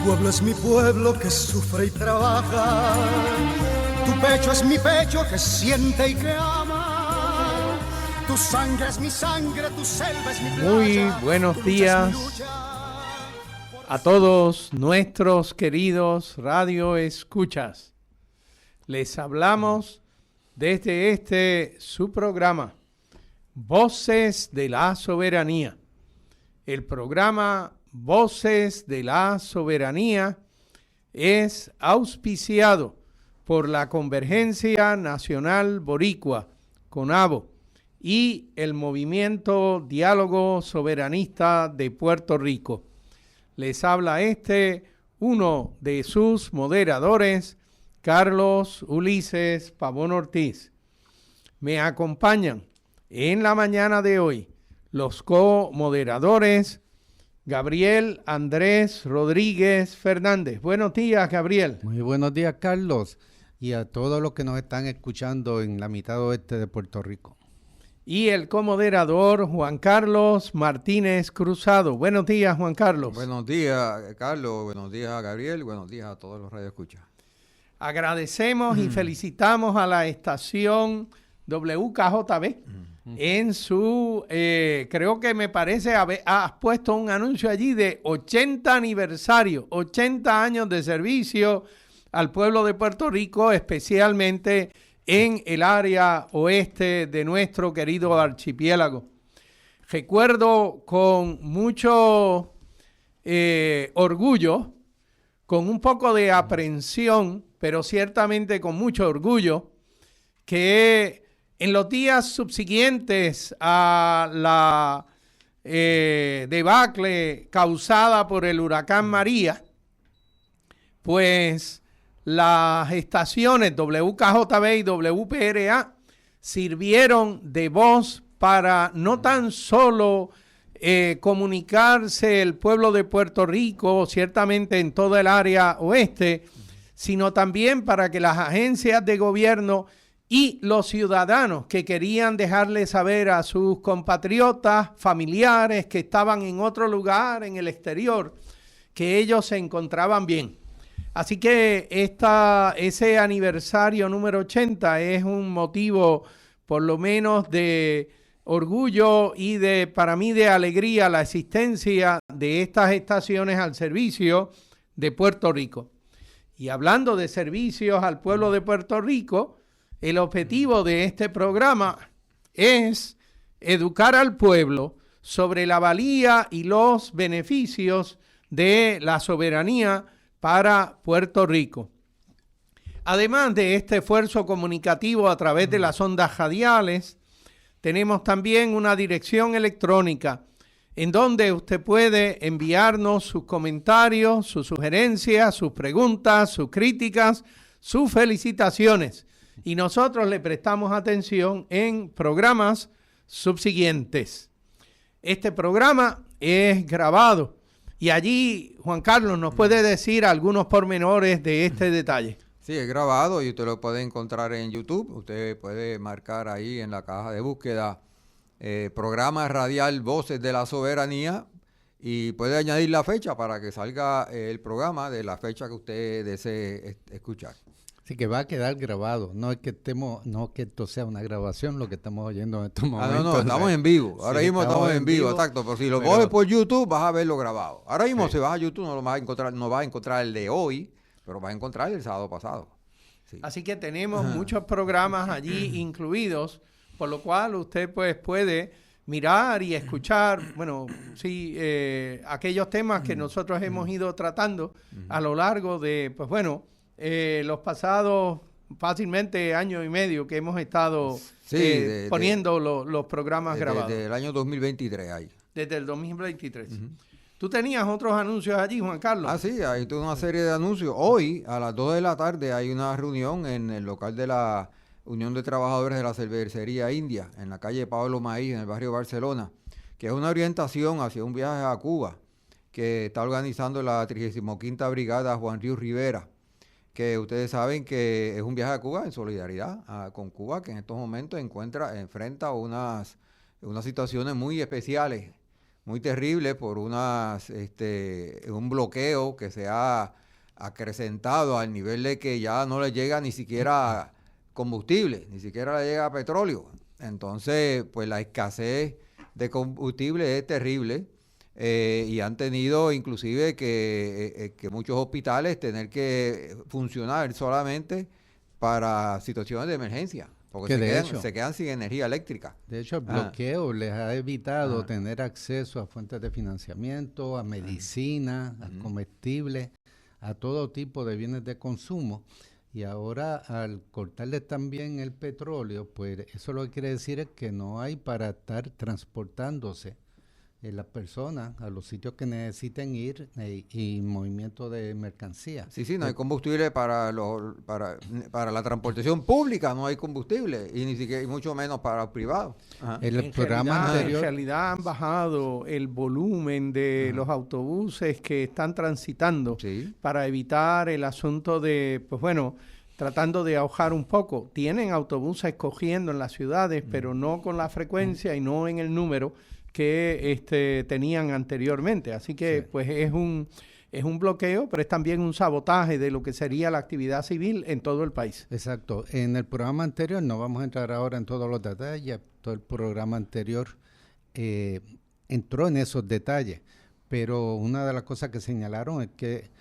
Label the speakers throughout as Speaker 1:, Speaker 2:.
Speaker 1: pueblo es mi pueblo que sufre y trabaja. Tu pecho es mi pecho que siente y que ama. Tu sangre es mi sangre, tu selva es mi playa.
Speaker 2: Muy buenos días a todos nuestros queridos radio escuchas. Les hablamos desde su programa, Voces de la Soberanía. El programa Voces de la Soberanía es auspiciado por la Convergencia Nacional Boricua, CONABO, y el Movimiento Diálogo Soberanista de Puerto Rico. Les habla uno de sus moderadores, Carlos Ulises Pavón Ortiz. Me acompañan en la mañana de hoy los co-moderadores Gabriel Andrés Rodríguez Fernández. Buenos días, Gabriel.
Speaker 3: Muy buenos días, Carlos, y a todos los que nos están escuchando en la mitad oeste de Puerto Rico.
Speaker 2: Y el comoderador Juan Carlos Martínez Cruzado. Buenos días, Juan Carlos.
Speaker 4: Buenos días, Carlos. Buenos días, Gabriel. Buenos días a todos los radioescuchas.
Speaker 2: Agradecemos y felicitamos a la estación WKJB en su, creo que me parece, has puesto un anuncio allí de 80 aniversario, 80 años de servicio al pueblo de Puerto Rico, especialmente en el área oeste de nuestro querido archipiélago. Recuerdo con mucho orgullo, con un poco de aprensión, pero ciertamente con mucho orgullo, que en los días subsiguientes a la debacle causada por el huracán María, pues las estaciones WKJB y WPRA sirvieron de voz para no tan solo comunicarse el pueblo de Puerto Rico, ciertamente en toda el área oeste, sino también para que las agencias de gobierno y los ciudadanos que querían dejarle saber a sus compatriotas, familiares que estaban en otro lugar, en el exterior, que ellos se encontraban bien. Así que ese aniversario número 80 es un motivo por lo menos de orgullo y para mí de alegría la existencia de estas estaciones al servicio de Puerto Rico. Y hablando de servicios al pueblo de Puerto Rico, el objetivo de este programa es educar al pueblo sobre la valía y los beneficios de la soberanía para Puerto Rico. Además de este esfuerzo comunicativo a través de las ondas radiales, tenemos también una dirección electrónica en donde usted puede enviarnos sus comentarios, sus sugerencias, sus preguntas, sus críticas, sus felicitaciones. Y nosotros le prestamos atención en programas subsiguientes. Este programa es grabado y allí Juan Carlos nos puede decir algunos pormenores de este detalle.
Speaker 4: Sí, es grabado y usted lo puede encontrar en YouTube. Usted puede marcar ahí en la caja de búsqueda programa radial Voces de la Soberanía y puede añadir la fecha para que salga el programa de la fecha que usted desee escuchar.
Speaker 3: Así que va a quedar grabado, no es que esto sea una grabación lo que estamos oyendo en estos momentos.
Speaker 4: No, estamos en vivo, ahora mismo estamos en vivo, exacto, pero si lo coges por YouTube vas a verlo grabado. Ahora mismo si vas a YouTube no vas a encontrar el de hoy, pero vas a encontrar el sábado pasado. Sí.
Speaker 2: Así que tenemos muchos programas allí incluidos, por lo cual usted pues puede mirar y escuchar, aquellos temas que nosotros hemos ido tratando a lo largo de, los pasados fácilmente año y medio que hemos estado poniendo los programas grabados.
Speaker 4: Desde el año 2023 ahí.
Speaker 2: Desde el 2023. ¿Tú tenías otros anuncios allí, Juan Carlos?
Speaker 4: Sí, hay toda una serie de anuncios. Hoy, a las 2 de la tarde, hay una reunión en el local de la Unión de Trabajadores de la Cervecería India, en la calle Pablo Maíz, en el barrio Barcelona, que es una orientación hacia un viaje a Cuba, que está organizando la 35ª Brigada Juan Ríos Rivera, que ustedes saben que es un viaje a Cuba en solidaridad con Cuba, que en estos momentos enfrenta unas situaciones muy especiales muy terribles por un bloqueo que se ha acrecentado al nivel de que ya no le llega ni siquiera combustible, ni siquiera le llega petróleo. Entonces, pues la escasez de combustible es terrible. Y han tenido inclusive que muchos hospitales tener que funcionar solamente para situaciones de emergencia, porque se quedan sin energía eléctrica.
Speaker 3: De hecho, el bloqueo les ha evitado tener acceso a fuentes de financiamiento, a medicina, a comestibles, a todo tipo de bienes de consumo. Y ahora, al cortarles también el petróleo, pues eso lo que quiere decir es que no hay para estar transportándose las personas a los sitios que necesiten ir y movimiento de mercancía.
Speaker 4: Sí, no hay combustible para la transportación pública, no hay combustible, y ni siquiera, y mucho menos para los privados.
Speaker 2: En realidad han bajado el volumen de los autobuses que están transitando para evitar el asunto de, pues bueno, tratando de ahogar un poco. Tienen autobuses cogiendo en las ciudades, pero no con la frecuencia y no en el número que tenían anteriormente. Así que pues es un bloqueo, pero es también un sabotaje de lo que sería la actividad civil en todo el país.
Speaker 3: Exacto. En el programa anterior, no vamos a entrar ahora en todos los detalles, todo el programa anterior entró en esos detalles, pero una de las cosas que señalaron es que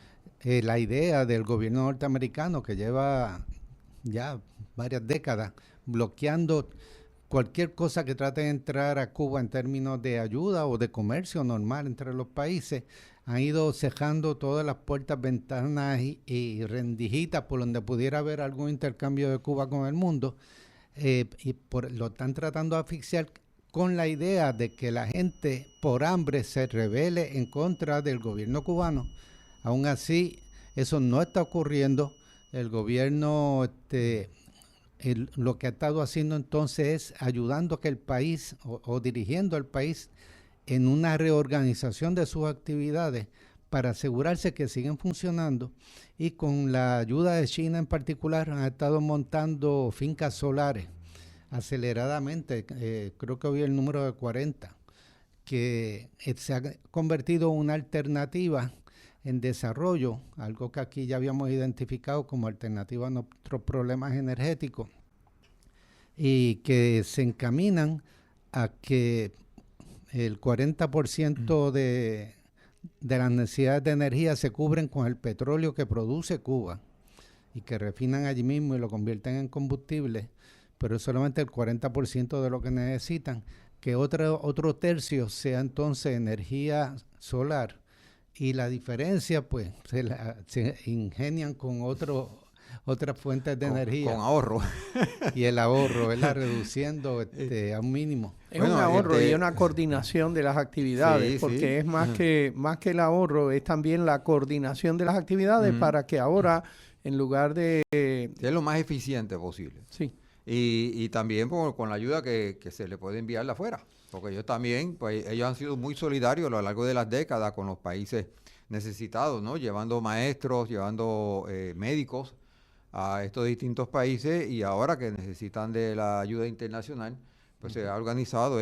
Speaker 3: la idea del gobierno norteamericano, que lleva ya varias décadas bloqueando cualquier cosa que trate de entrar a Cuba en términos de ayuda o de comercio normal entre los países, han ido cejando todas las puertas, ventanas y rendijitas por donde pudiera haber algún intercambio de Cuba con el mundo, lo están tratando de asfixiar con la idea de que la gente por hambre se rebele en contra del gobierno cubano. Aún así, eso no está ocurriendo. El gobierno lo que ha estado haciendo entonces es ayudando a que el país o dirigiendo al país en una reorganización de sus actividades para asegurarse que siguen funcionando, y con la ayuda de China en particular han estado montando fincas solares aceleradamente. Creo que hoy el número de 40, que se ha convertido en una alternativa en desarrollo, algo que aquí ya habíamos identificado como alternativa a nuestros problemas energéticos, y que se encaminan a que el 40% de las necesidades de energía se cubren con el petróleo que produce Cuba y que refinan allí mismo y lo convierten en combustible, pero es solamente el 40% de lo que necesitan, que otro tercio sea entonces energía solar. Y la diferencia, pues, se ingenian con otras fuentes de energía.
Speaker 4: Con ahorro.
Speaker 2: Y el ahorro, ¿verdad? Reduciendo a un mínimo. Es un ahorro y una coordinación de las actividades, porque es más que el ahorro, es también la coordinación de las actividades para que ahora, en lugar de...
Speaker 4: sea lo más eficiente posible.
Speaker 2: Sí.
Speaker 4: Y también con la ayuda que se le puede enviar de afuera. Porque ellos también, pues ellos han sido muy solidarios a lo largo de las décadas con los países necesitados, ¿no? Llevando maestros, llevando médicos a estos distintos países, y ahora que necesitan de la ayuda internacional, pues se ha organizado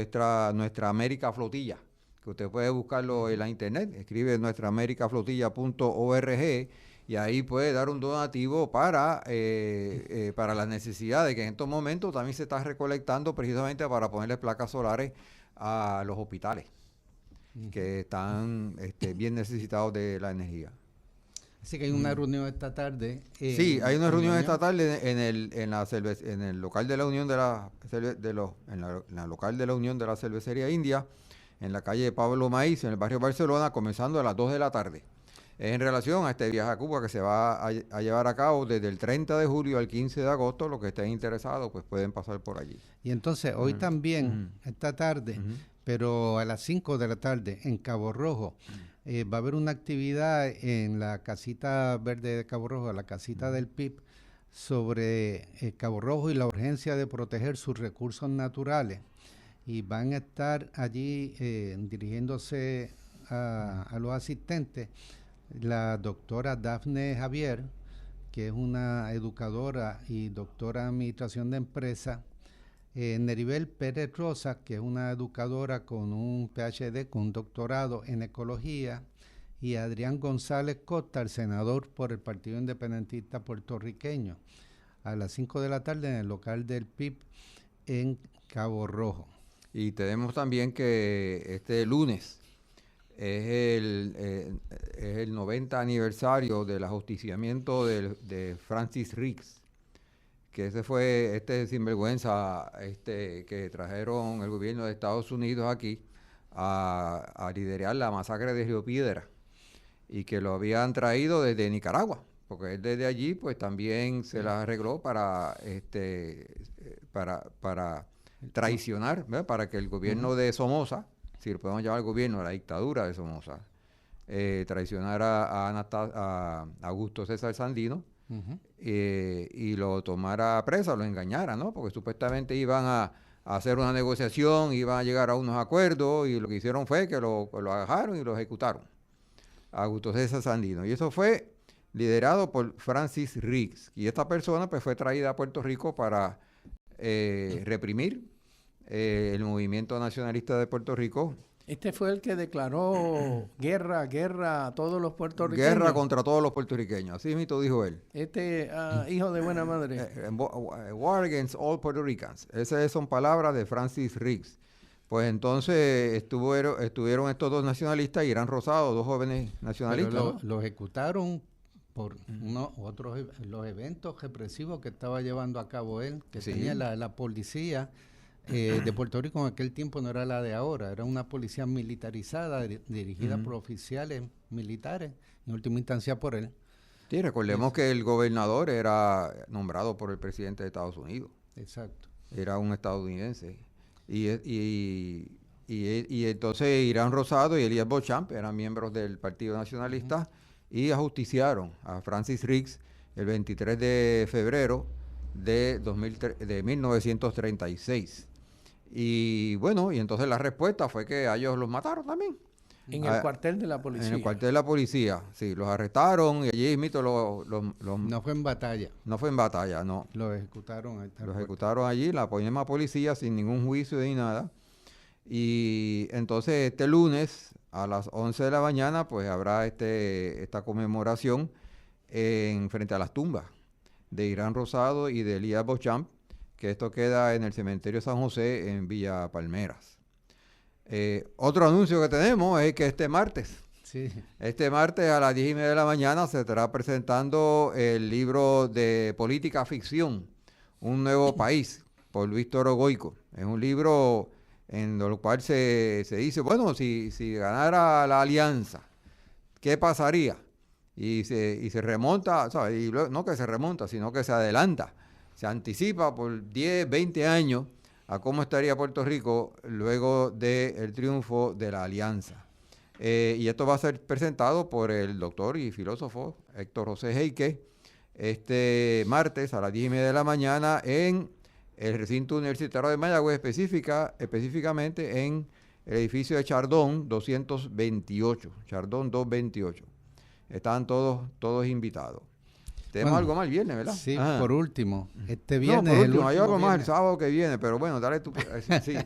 Speaker 4: nuestra América Flotilla, que usted puede buscarlo en la internet, escribe nuestraamericaflotilla.org, y ahí puede dar un donativo para las necesidades que en estos momentos también se está recolectando precisamente para ponerle placas solares a los hospitales que están bien necesitados de la energía.
Speaker 3: Así que hay una reunión esta tarde.
Speaker 4: Sí, hay una reunión esta tarde en el local de la Unión de la local de la Unión de la Cervecería India, en la calle Pablo Maíz, en el barrio Barcelona, comenzando a las 2 de la tarde. Es en relación a este viaje a Cuba que se va a llevar a cabo desde el 30 de julio al 15 de agosto. Los que estén interesados pues pueden pasar por allí.
Speaker 3: Y entonces hoy también, esta tarde, pero a las 5 de la tarde, en Cabo Rojo, va a haber una actividad en la casita verde de Cabo Rojo, la casita del PIB, sobre Cabo Rojo y la urgencia de proteger sus recursos naturales. Y van a estar allí dirigiéndose a los asistentes la doctora Dafne Javier, que es una educadora y doctora en administración de empresas, Neribel Pérez Rosa, que es una educadora con un PhD, con un doctorado en ecología, y Adrián González Costa, el senador por el Partido Independentista Puertorriqueño, a las 5 de la tarde en el local del PIB en Cabo Rojo.
Speaker 4: Y tenemos también que este lunes es el 90 aniversario del ajusticiamiento de Francis Riggs, que ese fue este sinvergüenza que trajeron el gobierno de Estados Unidos aquí a liderar la masacre de Río Piedra, y que lo habían traído desde Nicaragua, porque él desde allí pues también se las arregló para traicionar, ¿verdad? Para que el gobierno de Somoza, si lo podemos llamar gobierno, la dictadura de Somoza, traicionara a Augusto César Sandino, y lo tomara presa, lo engañara, ¿no? Porque supuestamente iban a hacer una negociación, iban a llegar a unos acuerdos, y lo que hicieron fue que lo agarraron y lo ejecutaron, a Augusto César Sandino. Y eso fue liderado por Francis Riggs. Y esta persona pues fue traída a Puerto Rico para reprimir el movimiento nacionalista de Puerto Rico.
Speaker 2: Este fue el que declaró guerra a todos los puertorriqueños.
Speaker 4: Guerra contra todos los puertorriqueños, así mismo dijo él.
Speaker 2: Hijo de buena madre.
Speaker 4: War against all Puerto Ricans. Esas son palabras de Francis Riggs. Pues entonces estuvieron estos dos nacionalistas, Irán Rosado, dos jóvenes nacionalistas.
Speaker 3: Pero lo ejecutaron por los eventos represivos que estaba llevando a cabo él, que
Speaker 4: Sí.
Speaker 3: tenía la policía de Puerto Rico en aquel tiempo. No era la de ahora, era una policía militarizada dirigida por oficiales militares, en última instancia por él.
Speaker 4: Sí, recordemos que el gobernador era nombrado por el presidente de Estados Unidos.
Speaker 3: Exacto.
Speaker 4: Era un estadounidense. Y entonces Irán Rosado y Elías Beauchamp eran miembros del Partido Nacionalista y ajusticiaron a Francis Riggs el 23 de febrero de 1936. Y bueno, y entonces la respuesta fue que a ellos los mataron también.
Speaker 2: En el cuartel de la policía.
Speaker 4: En el cuartel de la policía, sí, los arrestaron y allí mismo
Speaker 3: No fue en batalla,
Speaker 4: no fue en batalla, no.
Speaker 3: lo ejecutaron. Ahí está el
Speaker 4: Los
Speaker 3: cuartel.
Speaker 4: ejecutaron allí, la misma policía, sin ningún juicio ni nada. Y entonces este lunes a las 11 de la mañana pues habrá esta conmemoración frente a las tumbas de Irán Rosado y de Elías Beauchamp, que esto queda en el cementerio San José en Villa Palmeras. Otro anuncio que tenemos es que este martes a las 10:30 de la mañana se estará presentando el libro de política ficción, Un Nuevo País, por Luis Toro Goico. Es un libro en lo cual se dice, bueno, si ganara la alianza, ¿qué pasaría? Y se remonta, ¿sabes? Y no que se remonta, sino que se adelanta, se anticipa por 10, 20 años a cómo estaría Puerto Rico luego del triunfo de la alianza. Y esto va a ser presentado por el doctor y filósofo Héctor José Heique este martes a las 10:30 de la mañana en el recinto universitario de Mayagüez, específicamente en el edificio de Chardón 228, Chardón 228. Están todos invitados. Tenemos algo más el viernes, ¿verdad?
Speaker 3: Sí,
Speaker 4: Ajá.
Speaker 3: por último, este viernes...
Speaker 4: No, por último, hay
Speaker 3: el último
Speaker 4: algo más el
Speaker 3: viernes.
Speaker 4: sábado que viene, pero bueno, dale tú. Sí.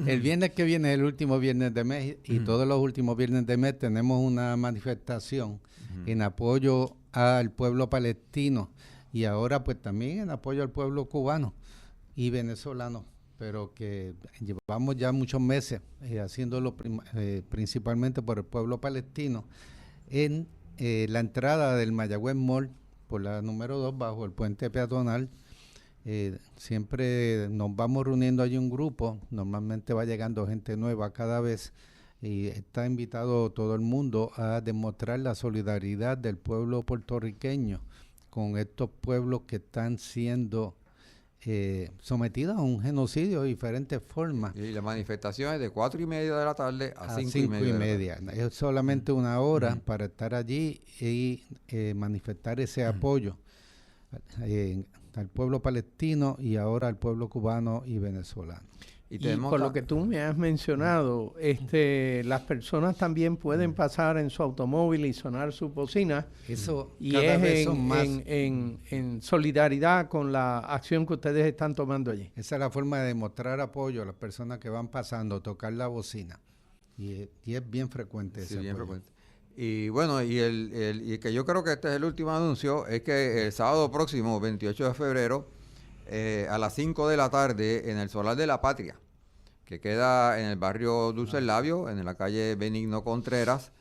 Speaker 3: El viernes que viene es el último viernes de mes, y todos los últimos viernes de mes tenemos una manifestación en apoyo al pueblo palestino, y ahora pues también en apoyo al pueblo cubano y venezolano, pero que llevamos ya muchos meses haciéndolo principalmente por el pueblo palestino en la entrada del Mayagüez Mall por la número 2 bajo el puente peatonal. Siempre nos vamos reuniendo allí un grupo, normalmente va llegando gente nueva cada vez, y está invitado todo el mundo a demostrar la solidaridad del pueblo puertorriqueño con estos pueblos que están siendo sometidos a un genocidio de diferentes formas.
Speaker 4: Y la manifestación es de 4:30 de la tarde a 5:30 de la tarde.
Speaker 3: Es solamente una hora para estar allí y manifestar ese apoyo al pueblo palestino y ahora al pueblo cubano y venezolano.
Speaker 4: Y
Speaker 2: por lo que tú me has mencionado, las personas también pueden pasar en su automóvil y sonar su bocina.
Speaker 3: Eso
Speaker 2: Y
Speaker 3: cada
Speaker 2: es
Speaker 3: vez son más.
Speaker 2: en solidaridad con la acción que ustedes están tomando allí.
Speaker 3: Esa es la forma de demostrar apoyo a las personas que van pasando, tocar la bocina. Y es bien frecuente
Speaker 4: Sí,
Speaker 3: ese
Speaker 4: bien
Speaker 3: apoyo.
Speaker 4: frecuente. Y bueno, y que yo creo que este es el último anuncio, es que el sábado próximo, 28 de febrero, a las 5 de la tarde, en el Solar de la Patria, que queda en el barrio Dulce el Labio, en la calle Benigno Contreras,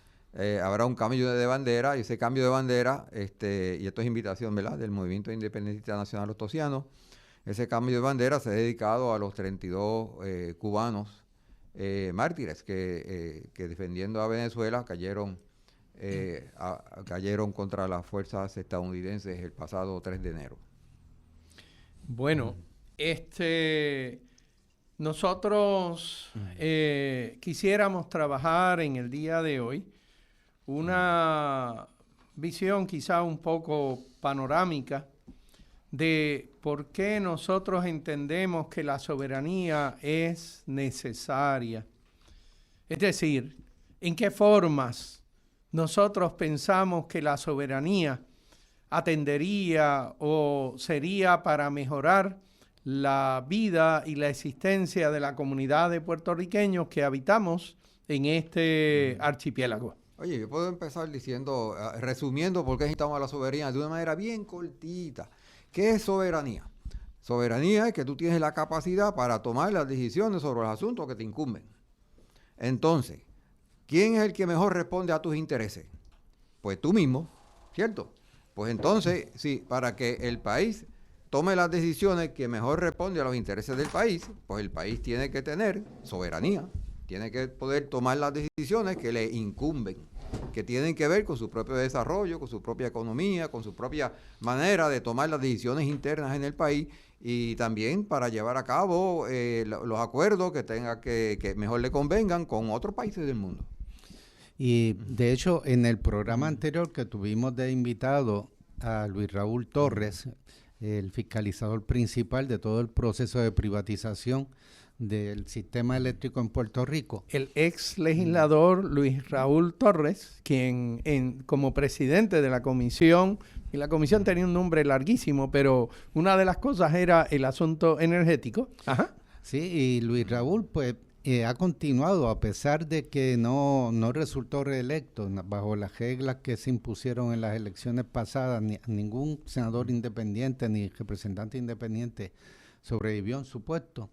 Speaker 4: habrá un cambio de bandera, y ese cambio de bandera, y esto es invitación, ¿verdad?, del Movimiento Independentista Nacional Ostosiano. Ese cambio de bandera se ha dedicado a los 32 cubanos mártires que defendiendo a Venezuela cayeron contra las fuerzas estadounidenses el pasado 3 de enero.
Speaker 2: Bueno, nosotros quisiéramos trabajar en el día de hoy una visión quizá un poco panorámica de por qué nosotros entendemos que la soberanía es necesaria. Es decir, en qué formas nosotros pensamos que la soberanía atendería o sería para mejorar la vida y la existencia de la comunidad de puertorriqueños que habitamos en este archipiélago.
Speaker 4: Oye, yo puedo empezar diciendo, resumiendo por qué necesitamos la soberanía de una manera bien cortita. ¿Qué es soberanía? Soberanía es que tú tienes la capacidad para tomar las decisiones sobre los asuntos que te incumben. Entonces, ¿quién es el que mejor responde a tus intereses? Pues tú mismo, ¿cierto? Pues entonces, sí, para que el país tome las decisiones que mejor responden a los intereses del país, pues el país tiene que tener soberanía, tiene que poder tomar las decisiones que le incumben, que tienen que ver con su propio desarrollo, con su propia economía, con su propia manera de tomar las decisiones internas en el país y también para llevar a cabo los acuerdos que mejor le convengan con otros países del mundo.
Speaker 3: Y de hecho, en el programa anterior que tuvimos de invitado a Luis Raúl Torres, el fiscalizador principal de todo el proceso de privatización del sistema eléctrico en Puerto Rico.
Speaker 2: El ex legislador Luis Raúl Torres, quien como presidente de la comisión, y la comisión tenía un nombre larguísimo, pero una de las cosas era el asunto energético. Ajá.
Speaker 3: Sí, y Luis Raúl pues ha continuado a pesar de que no resultó reelecto bajo las reglas que se impusieron en las elecciones pasadas. Ningún senador independiente ni representante independiente sobrevivió en su puesto.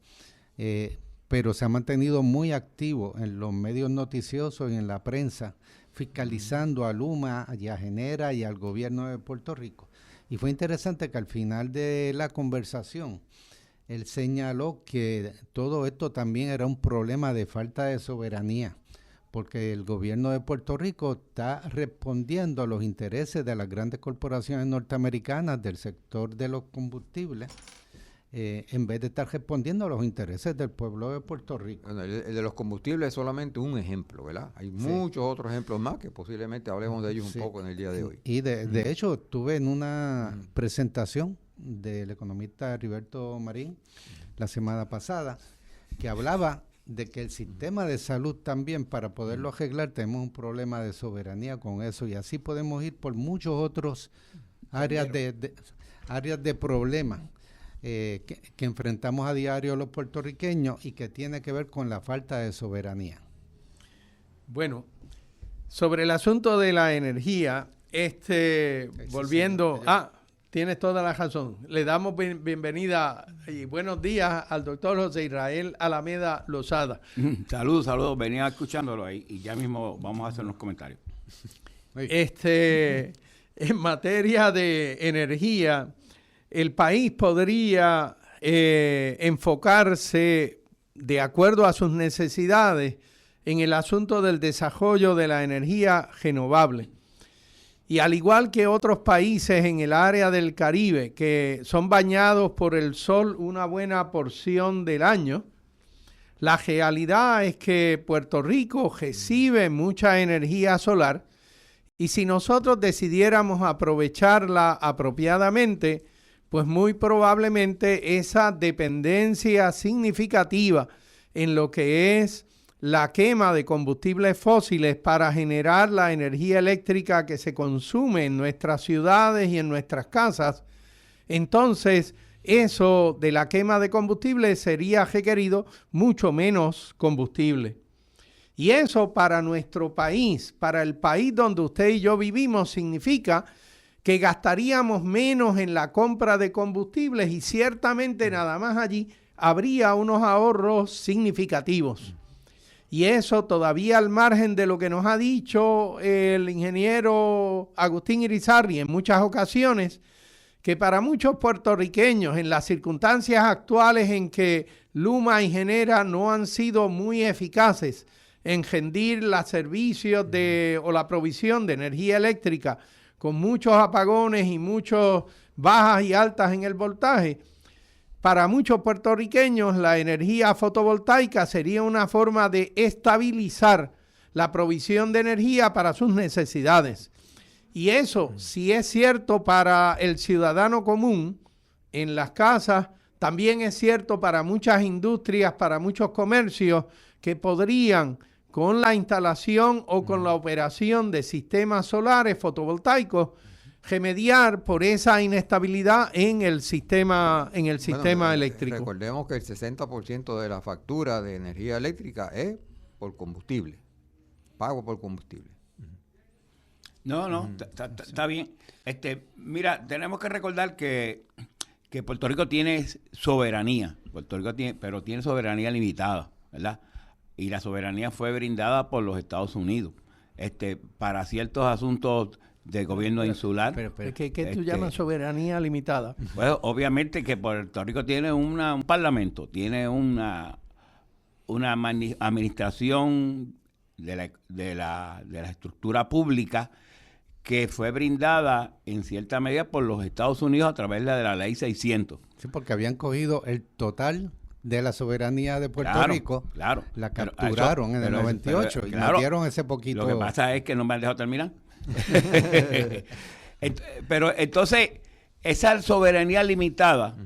Speaker 3: Pero se ha mantenido muy activo en los medios noticiosos y en la prensa, fiscalizando a Luma y a Genera y al gobierno de Puerto Rico. Y fue interesante que al final de la conversación, él señaló que todo esto también era un problema de falta de soberanía, porque el gobierno de Puerto Rico está respondiendo a los intereses de las grandes corporaciones norteamericanas del sector de los combustibles, en vez de estar respondiendo a los intereses del pueblo de Puerto Rico.
Speaker 4: Bueno, el de los combustibles es solamente un ejemplo, ¿verdad? Hay muchos otros ejemplos más que posiblemente hablemos de ellos un poco en el día de hoy.
Speaker 3: Y de hecho, estuve en una presentación del economista Heriberto Marín la semana pasada, que hablaba de que el sistema de salud también, para poderlo arreglar, tenemos un problema de soberanía con eso, y así podemos ir por muchos otros áreas de problemas que enfrentamos a diario los puertorriqueños y que tiene que ver con la falta de soberanía.
Speaker 2: Bueno, sobre el asunto de la energía, volviendo... Tienes toda la razón. Le damos bienvenida y buenos días al doctor José Israel Alameda Lozada.
Speaker 5: Saludos. Venía escuchándolo ahí y ya mismo vamos a hacer unos comentarios.
Speaker 2: En materia de energía, el país podría enfocarse de acuerdo a sus necesidades en el asunto del desarrollo de la energía renovable. Y al igual que otros países en el área del Caribe que son bañados por el sol una buena porción del año, la realidad es que Puerto Rico recibe mucha energía solar y si nosotros decidiéramos aprovecharla apropiadamente, pues muy probablemente esa dependencia significativa en lo que es la quema de combustibles fósiles para generar la energía eléctrica que se consume en nuestras ciudades y en nuestras casas, entonces eso de la quema de combustible sería requerido mucho menos combustible. Y eso para nuestro país, para el país donde usted y yo vivimos, significa que gastaríamos menos en la compra de combustibles y ciertamente nada más allí habría unos ahorros significativos. Y eso todavía al margen de lo que nos ha dicho el ingeniero Agustín Irizarry en muchas ocasiones, que para muchos puertorriqueños en las circunstancias actuales en que Luma y Genera no han sido muy eficaces en rendir los servicios o la provisión de energía eléctrica con muchos apagones y muchas bajas y altas en el voltaje, para muchos puertorriqueños la energía fotovoltaica sería una forma de estabilizar la provisión de energía para sus necesidades. Y eso, si es cierto para el ciudadano común en las casas, también es cierto para muchas industrias, para muchos comercios que podrían, con la instalación o con la operación de sistemas solares fotovoltaicos, remediar por esa inestabilidad en el sistema eléctrico.
Speaker 4: Recordemos que el 60% de la factura de energía eléctrica es por combustible, pago por combustible.
Speaker 5: No, está bien. Mira, tenemos que recordar que Puerto Rico tiene soberanía, pero tiene soberanía limitada, ¿verdad? Y la soberanía fue brindada por los Estados Unidos, para ciertos asuntos de gobierno insular.
Speaker 2: ¿Qué tú llamas soberanía limitada?
Speaker 5: Pues obviamente que Puerto Rico tiene un parlamento, tiene una administración de la estructura pública que fue brindada en cierta medida por los Estados Unidos a través de la ley 600.
Speaker 3: Sí, porque habían cogido el total de la soberanía de Puerto Rico,
Speaker 5: claro,
Speaker 3: la capturaron en el 98 y metieron ese poquito.
Speaker 5: Lo que pasa es que no me han dejado terminar. Pero entonces, esa soberanía limitada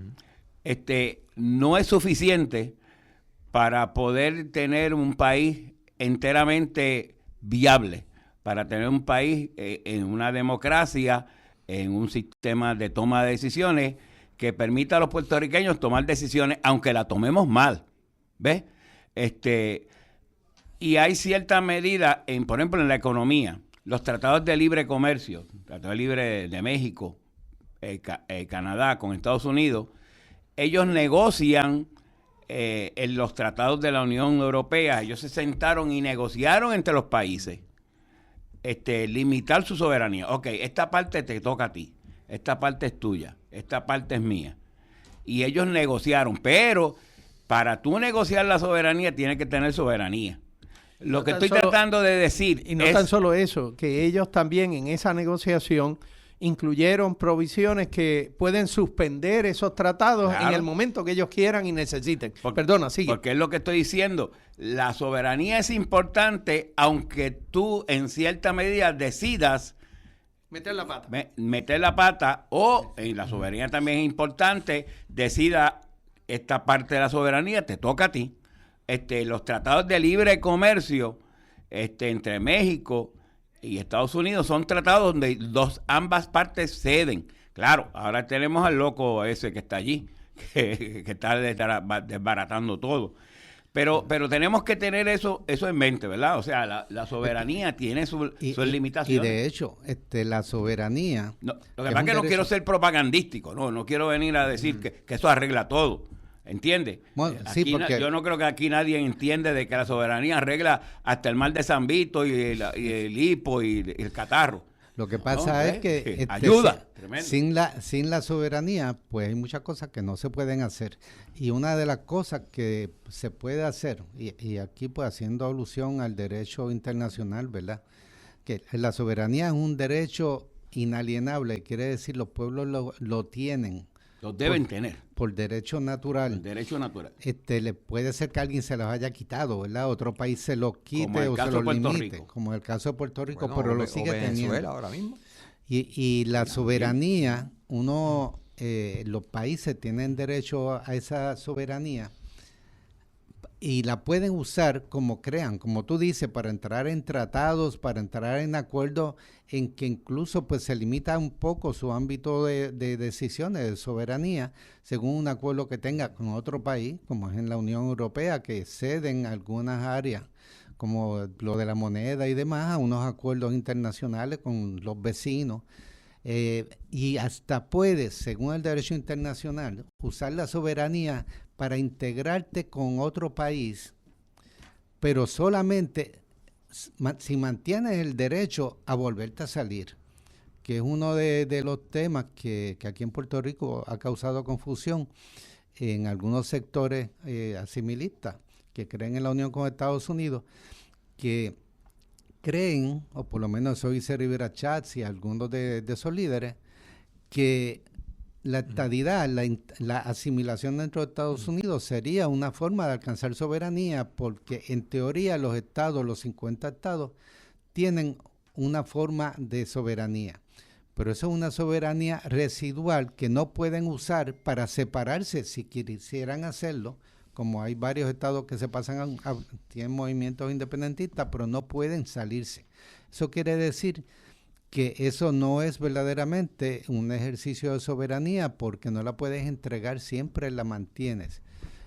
Speaker 5: no es suficiente para poder tener un país enteramente viable, para tener un país en una democracia, en un sistema de toma de decisiones que permita a los puertorriqueños tomar decisiones, aunque la tomemos mal, ¿ves? Y hay cierta medida, por ejemplo, en la economía, los tratados de libre comercio, Tratado de Libre de México, Canadá con Estados Unidos, ellos negocian en los tratados de la Unión Europea, ellos se sentaron y negociaron entre los países, limitar su soberanía. Ok, esta parte te toca a ti, esta parte es tuya, esta parte es mía. Y ellos negociaron, pero para tú negociar la soberanía tienes que tener soberanía. Lo que estoy tratando de decir
Speaker 2: y no tan solo eso, que ellos también en esa negociación incluyeron provisiones que pueden suspender esos tratados en el momento que ellos quieran y necesiten. Perdona, sigue.
Speaker 5: Porque es lo que estoy diciendo. La soberanía es importante, aunque tú en cierta medida decidas
Speaker 2: meter la pata.
Speaker 5: Meter la pata, o en la soberanía también es importante, decida esta parte de la soberanía, te toca a ti. Los tratados de libre comercio entre México y Estados Unidos son tratados donde ambas partes ceden. Claro, ahora tenemos al loco ese que está allí, que está desbaratando todo. Pero tenemos que tener eso en mente, ¿verdad? O sea, la soberanía tiene sus limitaciones.
Speaker 3: Y de hecho, la soberanía...
Speaker 5: No, lo que pasa es que no quiero ser propagandístico, no quiero venir a decir que eso arregla todo. ¿Entiendes?
Speaker 3: Bueno, sí, porque
Speaker 5: yo no creo que aquí nadie entiende de que la soberanía arregla hasta el mal de San Vito y el hipo y el catarro.
Speaker 3: Lo que pasa es que
Speaker 5: ayuda.
Speaker 3: Sin la soberanía, pues hay muchas cosas que no se pueden hacer. Y una de las cosas que se puede hacer, y aquí pues haciendo alusión al derecho internacional, ¿verdad? Que la soberanía es un derecho inalienable, quiere decir los pueblos lo tienen.
Speaker 5: Lo deben tener.
Speaker 3: Por derecho natural.
Speaker 5: El derecho natural.
Speaker 3: Le puede ser que alguien se los haya quitado, ¿verdad? Otro país se los quite o se los limite. Como el caso de Puerto Rico, pero lo sigue teniendo.
Speaker 4: Ahora mismo.
Speaker 3: Y la soberanía, los países tienen derecho a esa soberanía y la pueden usar como crean, como tú dices, para entrar en tratados, para entrar en acuerdos en que incluso pues se limita un poco su ámbito de decisiones, de soberanía, según un acuerdo que tenga con otro país, como es en la Unión Europea, que ceden algunas áreas, como lo de la moneda y demás, a unos acuerdos internacionales con los vecinos. Y hasta puedes, según el derecho internacional, usar la soberanía para integrarte con otro país, pero solamente si mantienes el derecho a volverte a salir, que es uno de los temas que aquí en Puerto Rico ha causado confusión en algunos sectores asimilistas que creen en la unión con Estados Unidos, que creen, o por lo menos eso dice Rivera Schatz y algunos de esos líderes, que la estadidad, la asimilación dentro de Estados Unidos sería una forma de alcanzar soberanía, porque en teoría los estados, los 50 estados, tienen una forma de soberanía. Pero eso es una soberanía residual que no pueden usar para separarse si quisieran hacerlo, como hay varios estados que se pasan tienen movimientos independentistas, pero no pueden salirse. Eso quiere decir que eso no es verdaderamente un ejercicio de soberanía, porque no la puedes entregar, siempre la mantienes.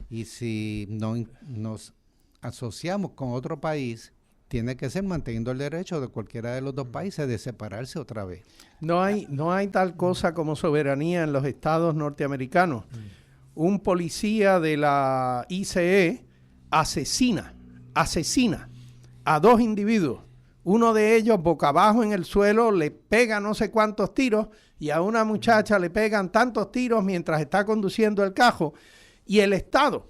Speaker 3: Y si nos asociamos con otro país, tiene que ser manteniendo el derecho de cualquiera de los dos países de separarse otra vez.
Speaker 2: No hay tal cosa como soberanía en los estados norteamericanos. Un policía de la ICE asesina a 2 individuos. Uno de ellos boca abajo en el suelo, le pega no sé cuántos tiros, y a una muchacha le pegan tantos tiros mientras está conduciendo el carro. Y el Estado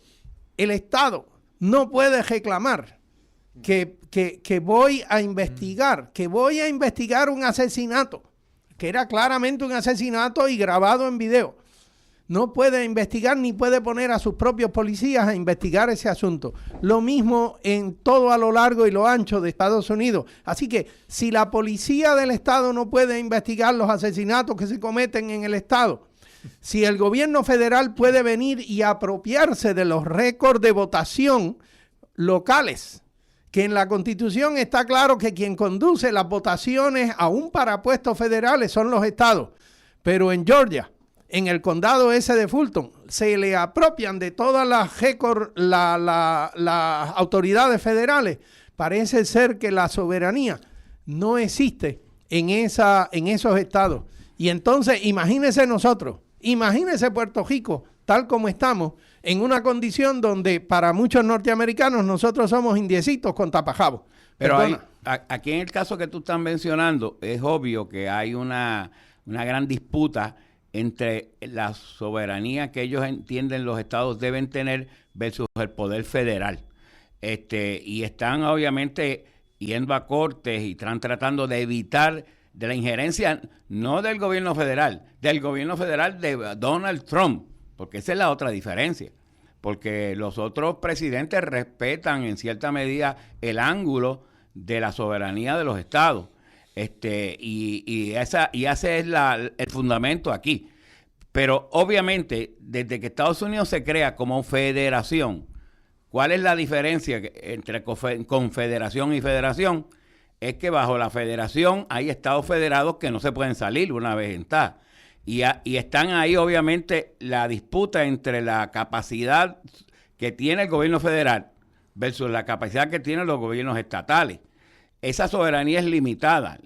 Speaker 2: no puede reclamar que voy a investigar un asesinato, que era claramente un asesinato y grabado en video. No puede investigar ni puede poner a sus propios policías a investigar ese asunto. Lo mismo en todo a lo largo y lo ancho de Estados Unidos. Así que si la policía del Estado no puede investigar los asesinatos que se cometen en el Estado, si el gobierno federal puede venir y apropiarse de los récords de votación locales, que en la Constitución está claro que quien conduce las votaciones aún para puestos federales son los estados, pero en Georgia, en el condado ese de Fulton, se le apropian de todas las récords las autoridades federales. Parece ser que la soberanía no existe en esos estados. Y entonces imagínense nosotros, imagínense Puerto Rico, tal como estamos, en una condición donde para muchos norteamericanos nosotros somos indiecitos con tapajabos.
Speaker 5: Pero aquí en el caso que tú estás mencionando, es obvio que hay una gran disputa entre la soberanía que ellos entienden los estados deben tener versus el poder federal. Y están obviamente yendo a cortes y están tratando de evitar de la injerencia, no del gobierno federal de Donald Trump, porque esa es la otra diferencia. Porque los otros presidentes respetan en cierta medida el ángulo de la soberanía de los estados. Y ese es el fundamento aquí. Pero obviamente, desde que Estados Unidos se crea como federación, ¿cuál es la diferencia entre confederación y federación? Es que bajo la federación hay estados federados que no se pueden salir una vez está. Y están ahí obviamente la disputa entre la capacidad que tiene el gobierno federal versus la capacidad que tienen los gobiernos estatales. Esa soberanía es limitada,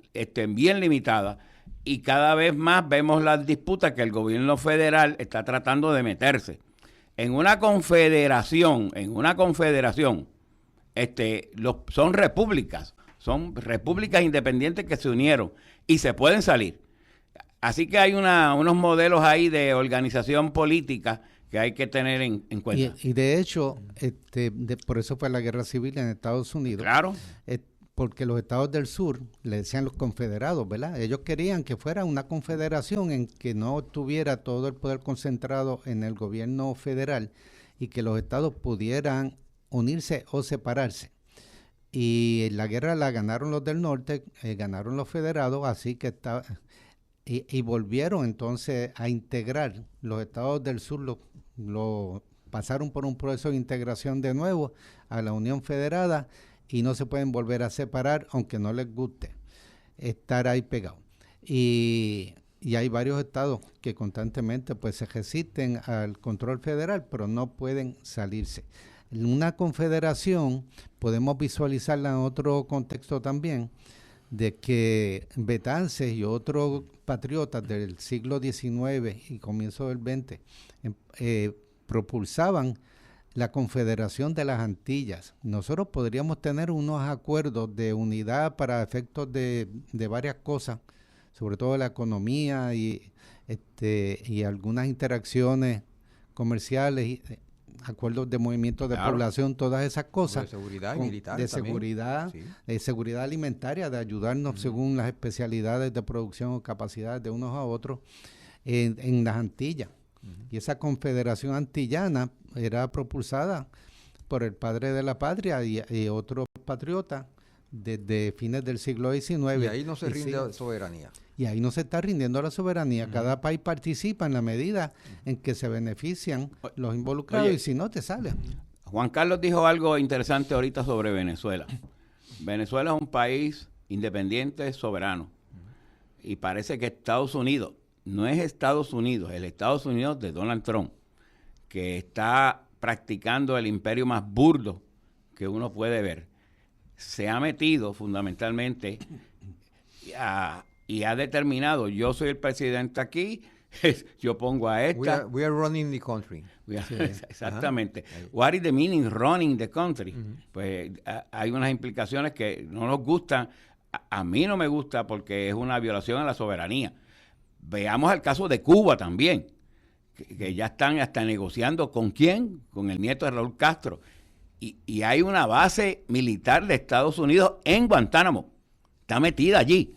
Speaker 5: bien limitada, y cada vez más vemos las disputas que el gobierno federal está tratando de meterse. En una confederación, son repúblicas independientes que se unieron y se pueden salir. Así que hay unos modelos ahí de organización política que hay que tener en cuenta.
Speaker 3: Y de hecho, por eso fue la guerra civil en Estados Unidos.
Speaker 5: Claro.
Speaker 3: Porque los estados del sur, le decían los confederados, ¿verdad? Ellos querían que fuera una confederación en que no tuviera todo el poder concentrado en el gobierno federal y que los estados pudieran unirse o separarse. Y la guerra la ganaron los del norte, ganaron los federados, así que y volvieron entonces a integrar los estados del sur, los pasaron por un proceso de integración de nuevo a la Unión Federada y no se pueden volver a separar, aunque no les guste estar ahí pegados. Y hay varios estados que constantemente pues se resisten al control federal, pero no pueden salirse. Una confederación podemos visualizarla en otro contexto también, de que Betances y otros patriotas del siglo XIX y comienzo del XX propulsaban la Confederación de las Antillas. Nosotros podríamos tener unos acuerdos de unidad para efectos de varias cosas, sobre todo la economía y algunas interacciones comerciales, acuerdos de movimiento de población, todas esas cosas.
Speaker 4: De seguridad y militar
Speaker 3: de
Speaker 4: también.
Speaker 3: seguridad,
Speaker 4: Sí.
Speaker 3: Seguridad alimentaria, de ayudarnos según las especialidades de producción o capacidades de unos a otros en las Antillas. Y esa confederación antillana era propulsada por el padre de la patria y otros patriotas desde fines del siglo XIX.
Speaker 4: Y ahí no se rinde soberanía.
Speaker 3: Y ahí no se está rindiendo la soberanía. Cada país participa en la medida en que se benefician los involucrados.
Speaker 5: Oye,
Speaker 3: y si no, te sale.
Speaker 5: Juan Carlos dijo algo interesante ahorita sobre Venezuela. Venezuela es un país independiente, soberano. Y parece que Estados Unidos, no es Estados Unidos, el Estados Unidos de Donald Trump, que está practicando el imperio más burdo que uno puede ver, se ha metido fundamentalmente y ha determinado, yo soy el presidente aquí, yo pongo a esta.
Speaker 4: We are running the country.
Speaker 5: Exactamente.
Speaker 4: Ajá.
Speaker 5: What is the meaning running the country? Pues hay unas implicaciones que no nos gustan. A mí no me gusta porque es una violación a la soberanía. Veamos el caso de Cuba también, que ya están hasta negociando ¿con quién? Con el nieto de Raúl Castro. Y hay una base militar de Estados Unidos en Guantánamo. Está metida allí.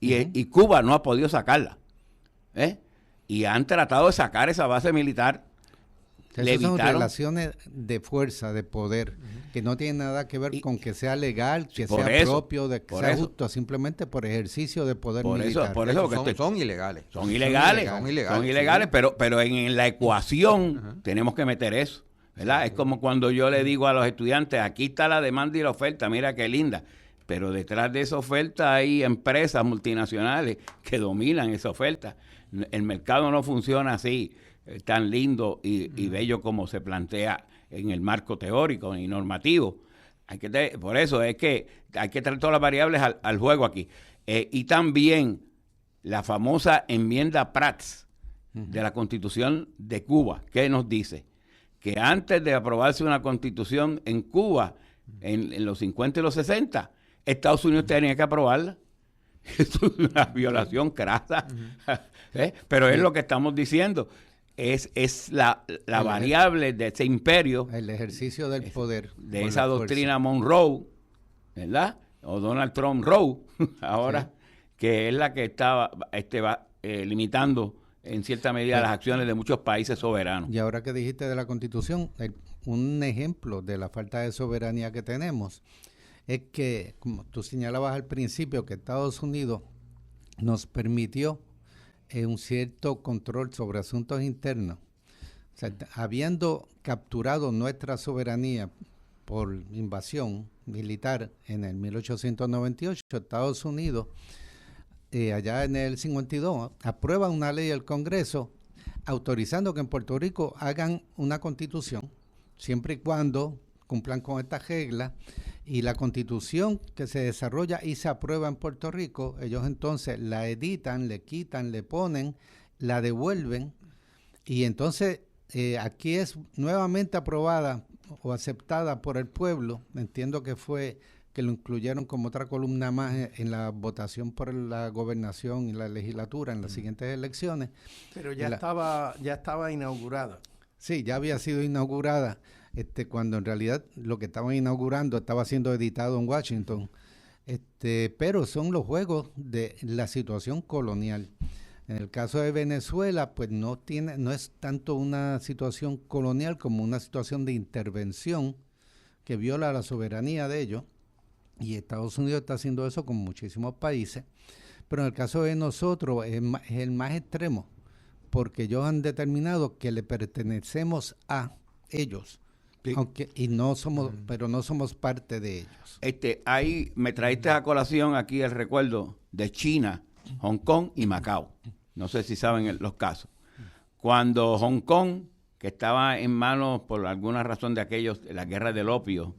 Speaker 5: Y Cuba no ha podido sacarla. Y han tratado de sacar esa base militar.
Speaker 3: Esas son relaciones de fuerza, de poder, que no tienen nada que ver con que sea legal, que sea propio, de que sea justo, simplemente por ejercicio de poder militar.
Speaker 4: Por eso son ilegales.
Speaker 5: Son ilegales, pero en la ecuación tenemos que meter eso, ¿verdad? Es como cuando yo le digo a los estudiantes, aquí está la demanda y la oferta, mira qué linda. Pero detrás de esa oferta hay empresas multinacionales que dominan esa oferta. El mercado no funciona así, tan lindo y bello como se plantea en el marco teórico y normativo. Por eso es que hay que traer todas las variables al juego aquí. Y también la famosa enmienda Prats de la Constitución de Cuba, que nos dice que antes de aprobarse una constitución en Cuba, en los 50 y los 60, Estados Unidos tenía que aprobarla. Esto es una violación crasa. Pero es lo que estamos diciendo. Es la variable de ese imperio.
Speaker 3: El ejercicio del poder.
Speaker 5: De esa doctrina Monroe, ¿verdad? O Donald Trump Roe, ahora, que es la que va limitando en cierta medida las acciones de muchos países soberanos.
Speaker 3: Y ahora que dijiste de la Constitución, un ejemplo de la falta de soberanía que tenemos es que, como tú señalabas al principio, que Estados Unidos nos permitió un cierto control sobre asuntos internos. O sea, habiendo capturado nuestra soberanía por invasión militar en el 1898, Estados Unidos, allá en el 52, aprueba una ley del Congreso autorizando que en Puerto Rico hagan una constitución, siempre y cuando cumplan con estas reglas. Y la constitución que se desarrolla y se aprueba en Puerto Rico, ellos entonces la editan, le quitan, le ponen, la devuelven, y entonces aquí es nuevamente aprobada o aceptada por el pueblo. Entiendo que fue que lo incluyeron como otra columna más en la votación por la gobernación y la legislatura en las siguientes elecciones.
Speaker 2: Pero ya estaba inaugurada.
Speaker 3: Sí, ya había sido inaugurada. Cuando en realidad lo que estaban inaugurando estaba siendo editado en Washington, pero son los juegos de la situación colonial. En el caso de Venezuela, pues no es tanto una situación colonial como una situación de intervención que viola la soberanía de ellos, y Estados Unidos está haciendo eso con muchísimos países, pero en el caso de nosotros es el más extremo, porque ellos han determinado que le pertenecemos a ellos.
Speaker 5: Sí.
Speaker 3: Pero no somos parte de ellos.
Speaker 5: Ahí me traíste a colación aquí el recuerdo de China, Hong Kong y Macao. No sé si saben los casos. Cuando Hong Kong, que estaba en manos por alguna razón de aquellos, la guerra del opio,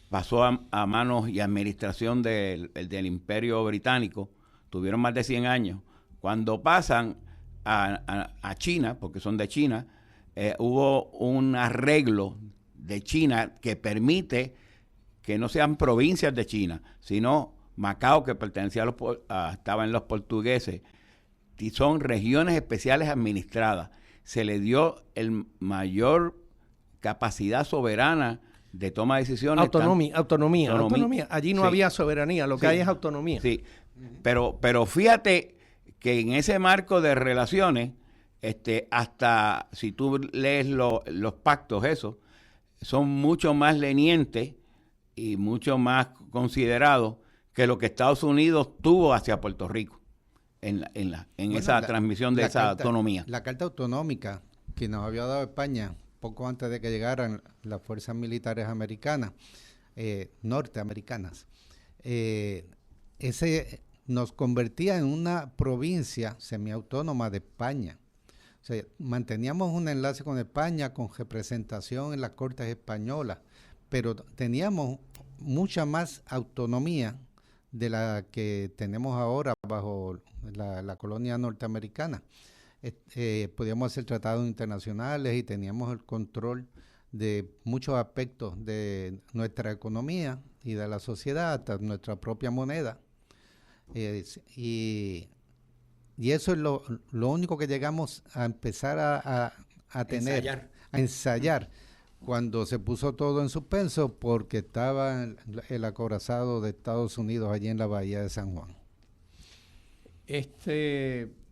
Speaker 5: pasó a manos y administración del Imperio Británico, tuvieron más de 100 años. Cuando pasan a China, porque son de China, hubo un arreglo de China que permite que no sean provincias de China, sino Macao, que pertenecía estaba en los portugueses, y son regiones especiales administradas. Se le dio el mayor capacidad soberana de toma de decisiones.
Speaker 2: Autonomía. Allí no había soberanía, lo que hay es autonomía.
Speaker 5: Sí, pero fíjate que en ese marco de relaciones, hasta si tú lees los pactos, esos son mucho más lenientes y mucho más considerados que lo que Estados Unidos tuvo hacia Puerto Rico en esa transmisión de esa autonomía.
Speaker 3: La Carta Autonómica que nos había dado España poco antes de que llegaran las fuerzas militares americanas, norteamericanas, ese nos convertía en una provincia semiautónoma de España. O sea, manteníamos un enlace con España, con representación en las Cortes españolas, pero teníamos mucha más autonomía de la que tenemos ahora bajo la colonia norteamericana. Podíamos hacer tratados internacionales y teníamos el control de muchos aspectos de nuestra economía y de la sociedad, hasta nuestra propia moneda. Y eso es lo único que llegamos a empezar a tener, a ensayar, cuando se puso todo en suspenso porque estaba el acorazado de Estados Unidos allí en la bahía de San Juan.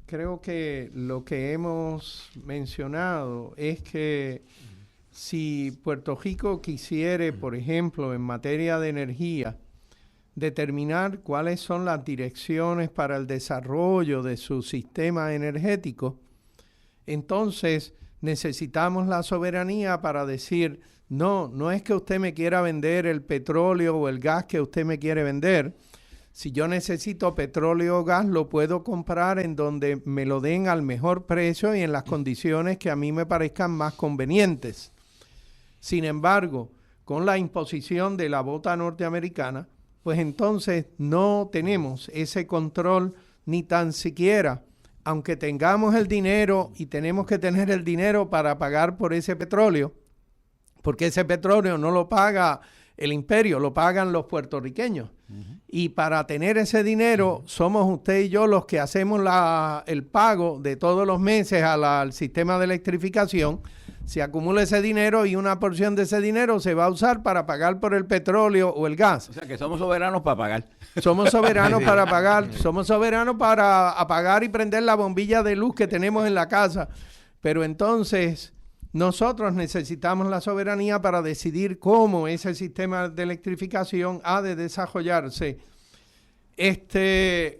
Speaker 2: Creo que lo que hemos mencionado es que si Puerto Rico quisiere, por ejemplo, en materia de energía, determinar cuáles son las direcciones para el desarrollo de su sistema energético, entonces necesitamos la soberanía para decir, no es que usted me quiera vender el petróleo o el gas que usted me quiere vender. Si yo necesito petróleo o gas, lo puedo comprar en donde me lo den al mejor precio y en las condiciones que a mí me parezcan más convenientes. Sin embargo, con la imposición de la bota norteamericana, pues entonces no tenemos ese control ni tan siquiera, aunque tengamos el dinero y tenemos que tener el dinero para pagar por ese petróleo, porque ese petróleo no lo paga el imperio, lo pagan los puertorriqueños. Y para tener ese dinero, somos usted y yo los que hacemos el pago de todos los meses al sistema de electrificación. Se acumula ese dinero y una porción de ese dinero se va a usar para pagar por el petróleo o el gas.
Speaker 5: O sea que somos soberanos para pagar.
Speaker 2: Somos soberanos para pagar, somos soberanos para apagar y prender la bombilla de luz que tenemos en la casa. Pero entonces nosotros necesitamos la soberanía para decidir cómo ese sistema de electrificación ha de desarrollarse.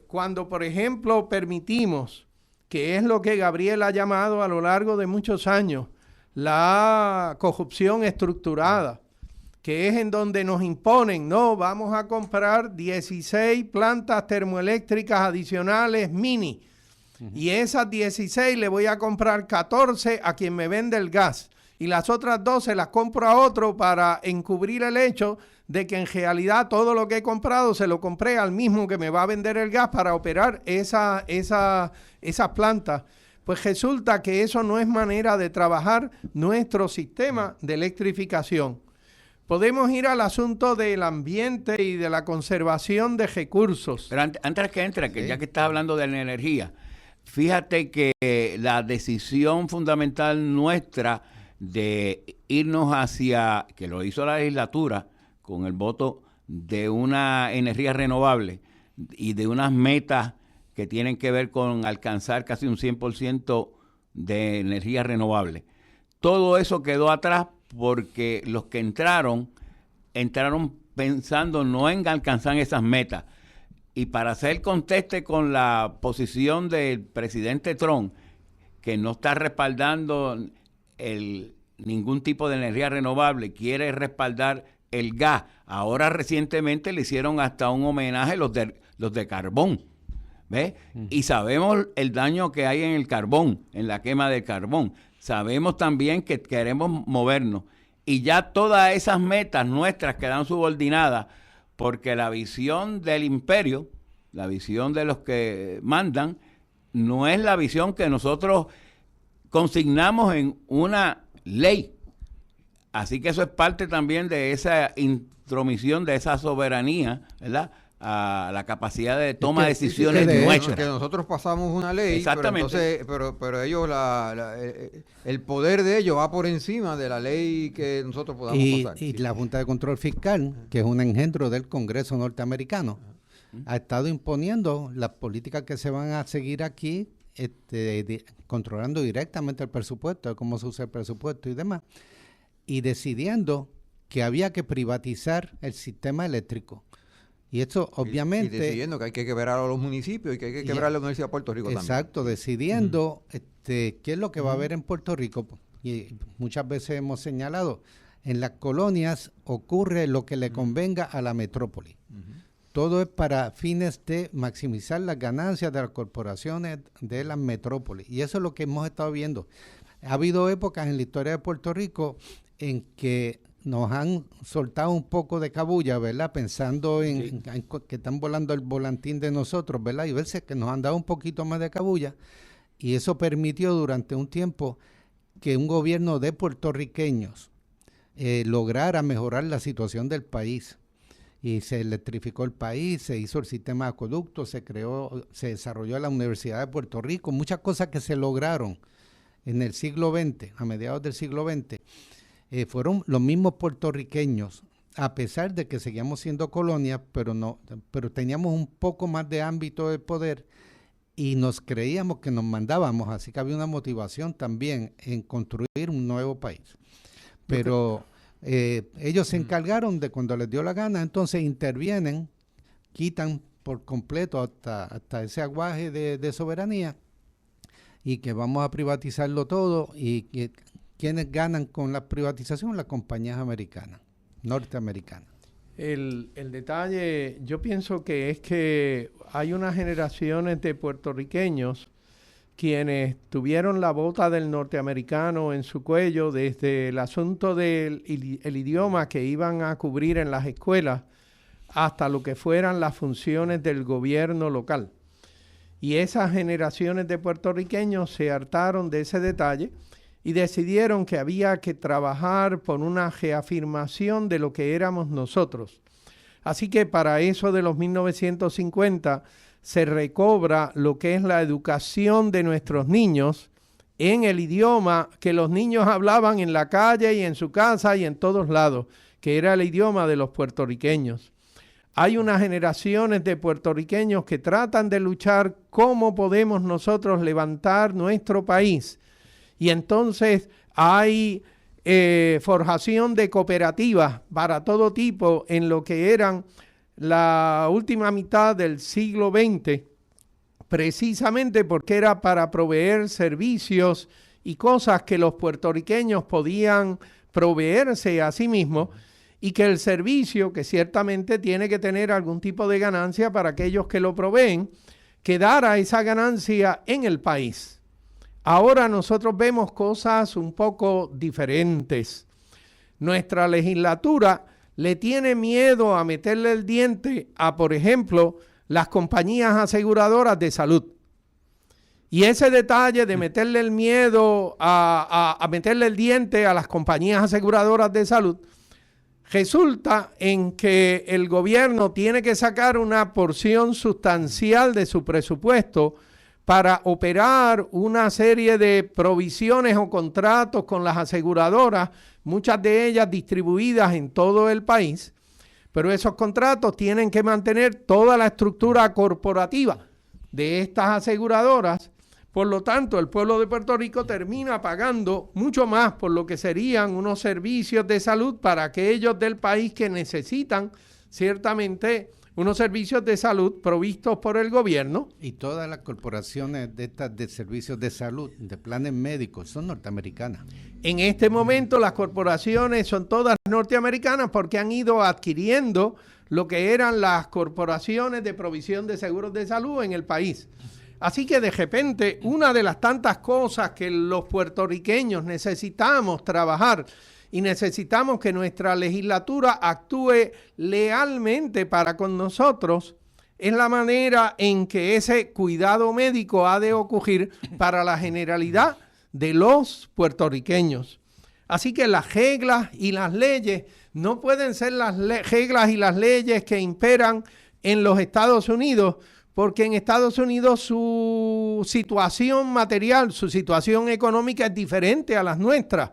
Speaker 2: Cuando, por ejemplo, permitimos, que es lo que Gabriel ha llamado a lo largo de muchos años, la corrupción estructurada, que es en donde nos imponen, no, vamos a comprar 16 plantas termoeléctricas adicionales mini, y esas 16 le voy a comprar 14 a quien me vende el gas, y las otras 12 las compro a otro para encubrir el hecho de que en realidad todo lo que he comprado se lo compré al mismo que me va a vender el gas para operar esas plantas. Pues resulta que eso no es manera de trabajar nuestro sistema de electrificación. Podemos ir al asunto del ambiente y de la conservación de recursos.
Speaker 5: Pero antes que entre, que ya que estás hablando de la energía, fíjate que la decisión fundamental nuestra de irnos hacia, que lo hizo la legislatura con el voto de una energía renovable y de unas metas que tienen que ver con alcanzar casi un 100% de energía renovable. Todo eso quedó atrás porque los que entraron pensando no en alcanzar esas metas. Y para hacer conteste con la posición del presidente Trump, que no está respaldando ningún tipo de energía renovable, quiere respaldar el gas. Ahora recientemente le hicieron hasta un homenaje los de carbón, ¿ves? Y sabemos el daño que hay en el carbón, en la quema del carbón. Sabemos también que queremos movernos. Y ya todas esas metas nuestras quedan subordinadas porque la visión del imperio, la visión de los que mandan, no es la visión que nosotros consignamos en una ley. Así que eso es parte también de esa intromisión, de esa soberanía, ¿verdad?, a la capacidad de toma de decisiones nuestras.
Speaker 4: Que nosotros pasamos una ley,
Speaker 5: exactamente,
Speaker 4: pero ellos, el poder de ellos va por encima de la ley que nosotros podamos pasar.
Speaker 3: Y la Junta de Control Fiscal, que es un engendro del Congreso norteamericano, ha estado imponiendo las políticas que se van a seguir aquí, controlando directamente el presupuesto, cómo se usa el presupuesto y demás, y decidiendo que había que privatizar el sistema eléctrico. Y esto obviamente...
Speaker 4: Y decidiendo que hay que quebrar a los municipios y que hay que quebrar la Universidad de Puerto Rico también.
Speaker 3: Exacto, decidiendo qué es lo que va a haber en Puerto Rico. Y muchas veces hemos señalado, en las colonias ocurre lo que le convenga a la metrópoli. Todo es para fines de maximizar las ganancias de las corporaciones de las metrópolis. Y eso es lo que hemos estado viendo. Ha habido épocas en la historia de Puerto Rico en que nos han soltado un poco de cabulla, ¿verdad? Pensando en que están volando el volantín de nosotros, ¿verdad? Y veces que nos han dado un poquito más de cabulla. Y eso permitió durante un tiempo que un gobierno de puertorriqueños lograra mejorar la situación del país. Y se electrificó el país, se hizo el sistema de acueductos, se desarrolló la Universidad de Puerto Rico, muchas cosas que se lograron en el siglo XX, a mediados del siglo XX, fueron los mismos puertorriqueños, a pesar de que seguíamos siendo colonia, pero teníamos un poco más de ámbito de poder y nos creíamos que nos mandábamos, así que había una motivación también en construir un nuevo país. Pero ellos se encargaron de, cuando les dio la gana, entonces intervienen, quitan por completo hasta ese aguaje de soberanía, y que vamos a privatizarlo todo, y que quienes ganan con la privatización, las compañías americanas, norteamericanas.
Speaker 2: El detalle, yo pienso que es que hay unas generaciones de puertorriqueños quienes tuvieron la bota del norteamericano en su cuello desde el asunto del el idioma que iban a cubrir en las escuelas hasta lo que fueran las funciones del gobierno local. Y esas generaciones de puertorriqueños se hartaron de ese detalle y decidieron que había que trabajar por una reafirmación de lo que éramos nosotros. Así que para eso de los 1950 se recobra lo que es la educación de nuestros niños en el idioma que los niños hablaban en la calle y en su casa y en todos lados, que era el idioma de los puertorriqueños. Hay unas generaciones de puertorriqueños que tratan de luchar cómo podemos nosotros levantar nuestro país. Y entonces hay forjación de cooperativas para todo tipo en lo que eran la última mitad del siglo XX, precisamente porque era para proveer servicios y cosas que los puertorriqueños podían proveerse a sí mismos, y que el servicio, que ciertamente tiene que tener algún tipo de ganancia para aquellos que lo proveen, quedara esa ganancia en el país. Ahora nosotros vemos cosas un poco diferentes. Nuestra legislatura le tiene miedo a meterle el diente a, por ejemplo, las compañías aseguradoras de salud. Y ese detalle de meterle el miedo a meterle el diente a las compañías aseguradoras de salud, resulta en que el gobierno tiene que sacar una porción sustancial de su presupuesto para operar una serie de provisiones o contratos con las aseguradoras, muchas de ellas distribuidas en todo el país, pero esos contratos tienen que mantener toda la estructura corporativa de estas aseguradoras. Por lo tanto, el pueblo de Puerto Rico termina pagando mucho más por lo que serían unos servicios de salud para aquellos del país que necesitan ciertamente unos servicios de salud provistos por el gobierno.
Speaker 3: Y todas las corporaciones de estas de servicios de salud, de planes médicos, son norteamericanas.
Speaker 2: En este momento las corporaciones son todas norteamericanas porque han ido adquiriendo lo que eran las corporaciones de provisión de seguros de salud en el país. Así que de repente, una de las tantas cosas que los puertorriqueños necesitamos trabajar y necesitamos que nuestra legislatura actúe lealmente para con nosotros es la manera en que ese cuidado médico ha de ocurrir para la generalidad de los puertorriqueños. Así que las reglas y las leyes no pueden ser las reglas y las leyes que imperan en los Estados Unidos, porque en Estados Unidos su situación material, su situación económica es diferente a las nuestras.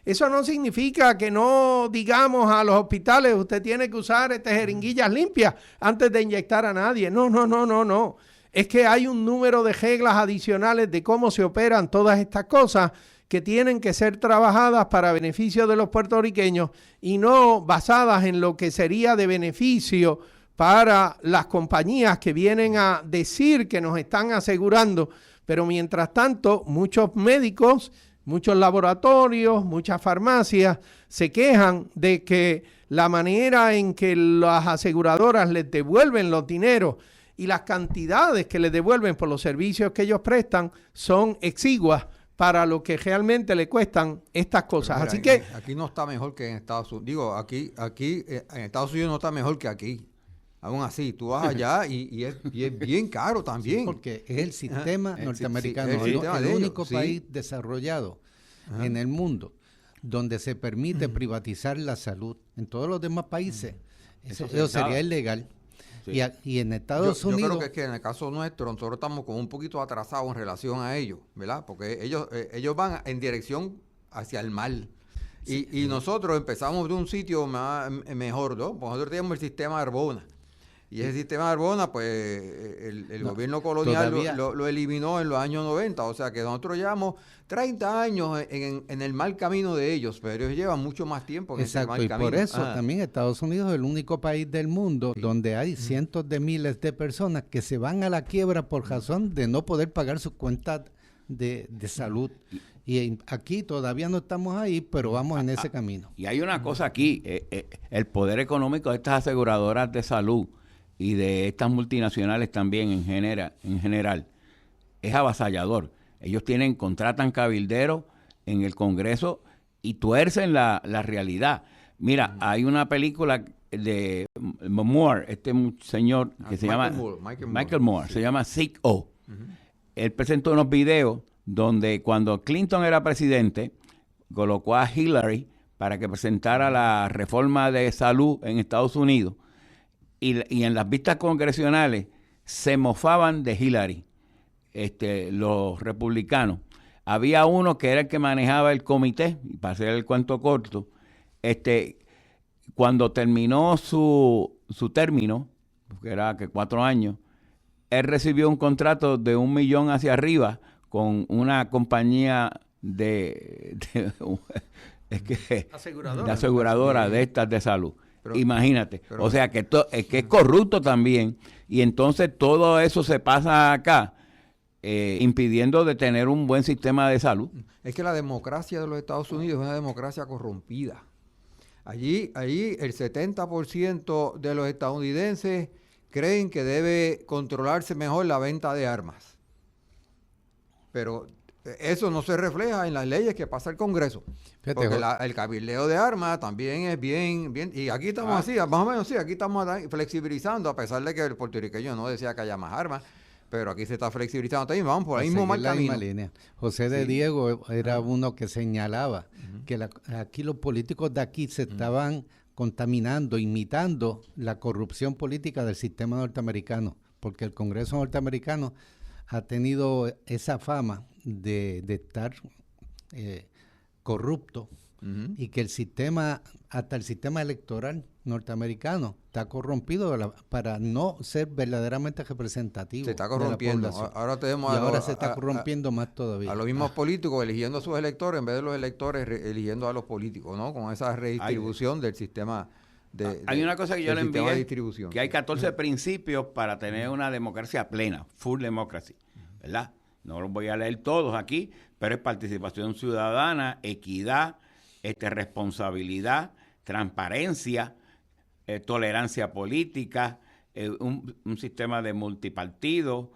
Speaker 2: Eso no significa que no digamos a los hospitales, usted tiene que usar jeringuillas limpias antes de inyectar a nadie. No. Es que hay un número de reglas adicionales de cómo se operan todas estas cosas que tienen que ser trabajadas para beneficio de los puertorriqueños y no basadas en lo que sería de beneficio para las compañías que vienen a decir que nos están asegurando. Pero mientras tanto, muchos médicos, muchos laboratorios, muchas farmacias se quejan de que la manera en que las aseguradoras les devuelven los dineros y las cantidades que les devuelven por los servicios que ellos prestan son exiguas para lo que realmente le cuestan estas cosas.
Speaker 4: Mira,
Speaker 2: así que
Speaker 4: aquí no está mejor que en Estados Unidos. Digo, aquí en Estados Unidos no está mejor que aquí. Aún así, tú vas allá y es bien caro también.
Speaker 3: Sí, porque es el sistema norteamericano,
Speaker 4: el
Speaker 3: único
Speaker 4: sí.
Speaker 3: país desarrollado en el mundo donde se permite privatizar la salud. En todos los demás países eso sería ilegal.
Speaker 4: Sí.
Speaker 3: Y en Estados Unidos...
Speaker 4: Yo creo que es que en el caso nuestro, nosotros estamos como un poquito atrasados en relación a ellos, ¿verdad? Porque ellos van en dirección hacia el mal. Y nosotros empezamos de un sitio mejor, ¿no? Porque nosotros teníamos el sistema Arbona. Y ese sistema de Arbona, pues, el gobierno colonial lo eliminó en los años 90. O sea, que nosotros llevamos 30 años en el mal camino de ellos, pero ellos llevan mucho más tiempo en ese mal camino.
Speaker 3: Exacto, y por eso también Estados Unidos es el único país del mundo donde hay cientos de miles de personas que se van a la quiebra por razón de no poder pagar sus cuentas de salud. Y aquí todavía no estamos ahí, pero vamos en ese camino.
Speaker 5: Y hay una cosa aquí, el poder económico de estas aseguradoras de salud y de estas multinacionales también en general es avasallador. Ellos contratan cabilderos en el Congreso y tuercen la realidad. Mira, hay una película de Moore, señor que se llama Michael Moore, se llama Sick O. Él presentó unos videos donde cuando Clinton era presidente, colocó a Hillary para que presentara la reforma de salud en Estados Unidos. Y en las vistas congresionales se mofaban de Hillary, los republicanos. Había uno que era el que manejaba el comité, y para hacer el cuento corto, cuando terminó su término, que era 4 años, él recibió un contrato de $1 millón hacia arriba con una compañía de aseguradora de estas de salud. Pero, imagínate, o sea que es corrupto también, y entonces todo eso se pasa acá, impidiendo de tener un buen sistema de salud.
Speaker 4: Es que la democracia de los Estados Unidos es una democracia corrompida. Allí el 70% de los estadounidenses creen que debe controlarse mejor la venta de armas. Pero eso no se refleja en las leyes que pasa el Congreso. Fíjate, porque el cabildeo de armas también es bien, y aquí estamos así, más o menos sí, aquí estamos flexibilizando, a pesar de que el puertorriqueño no decía que haya más armas, pero aquí se está flexibilizando también, vamos por el mismo mal camino.
Speaker 3: Línea. José de Diego era uno que señalaba que aquí los políticos de aquí se estaban contaminando, imitando la corrupción política del sistema norteamericano, porque el Congreso norteamericano ha tenido esa fama de estar corrupto y que hasta el sistema electoral norteamericano está corrompido para no ser verdaderamente representativo.
Speaker 4: Se está corrompiendo.
Speaker 3: Ahora se está corrompiendo más todavía.
Speaker 4: A los mismos políticos eligiendo a sus electores en vez de los electores eligiendo a los políticos, ¿no? Con esa redistribución del sistema
Speaker 5: Hay una cosa que yo le
Speaker 4: del sistema de
Speaker 5: envié,
Speaker 4: distribución.
Speaker 5: que hay 14 principios para tener una democracia plena, full democracy, ¿verdad? No los voy a leer todos aquí, pero es participación ciudadana, equidad, responsabilidad, transparencia, tolerancia política, un sistema de multipartido,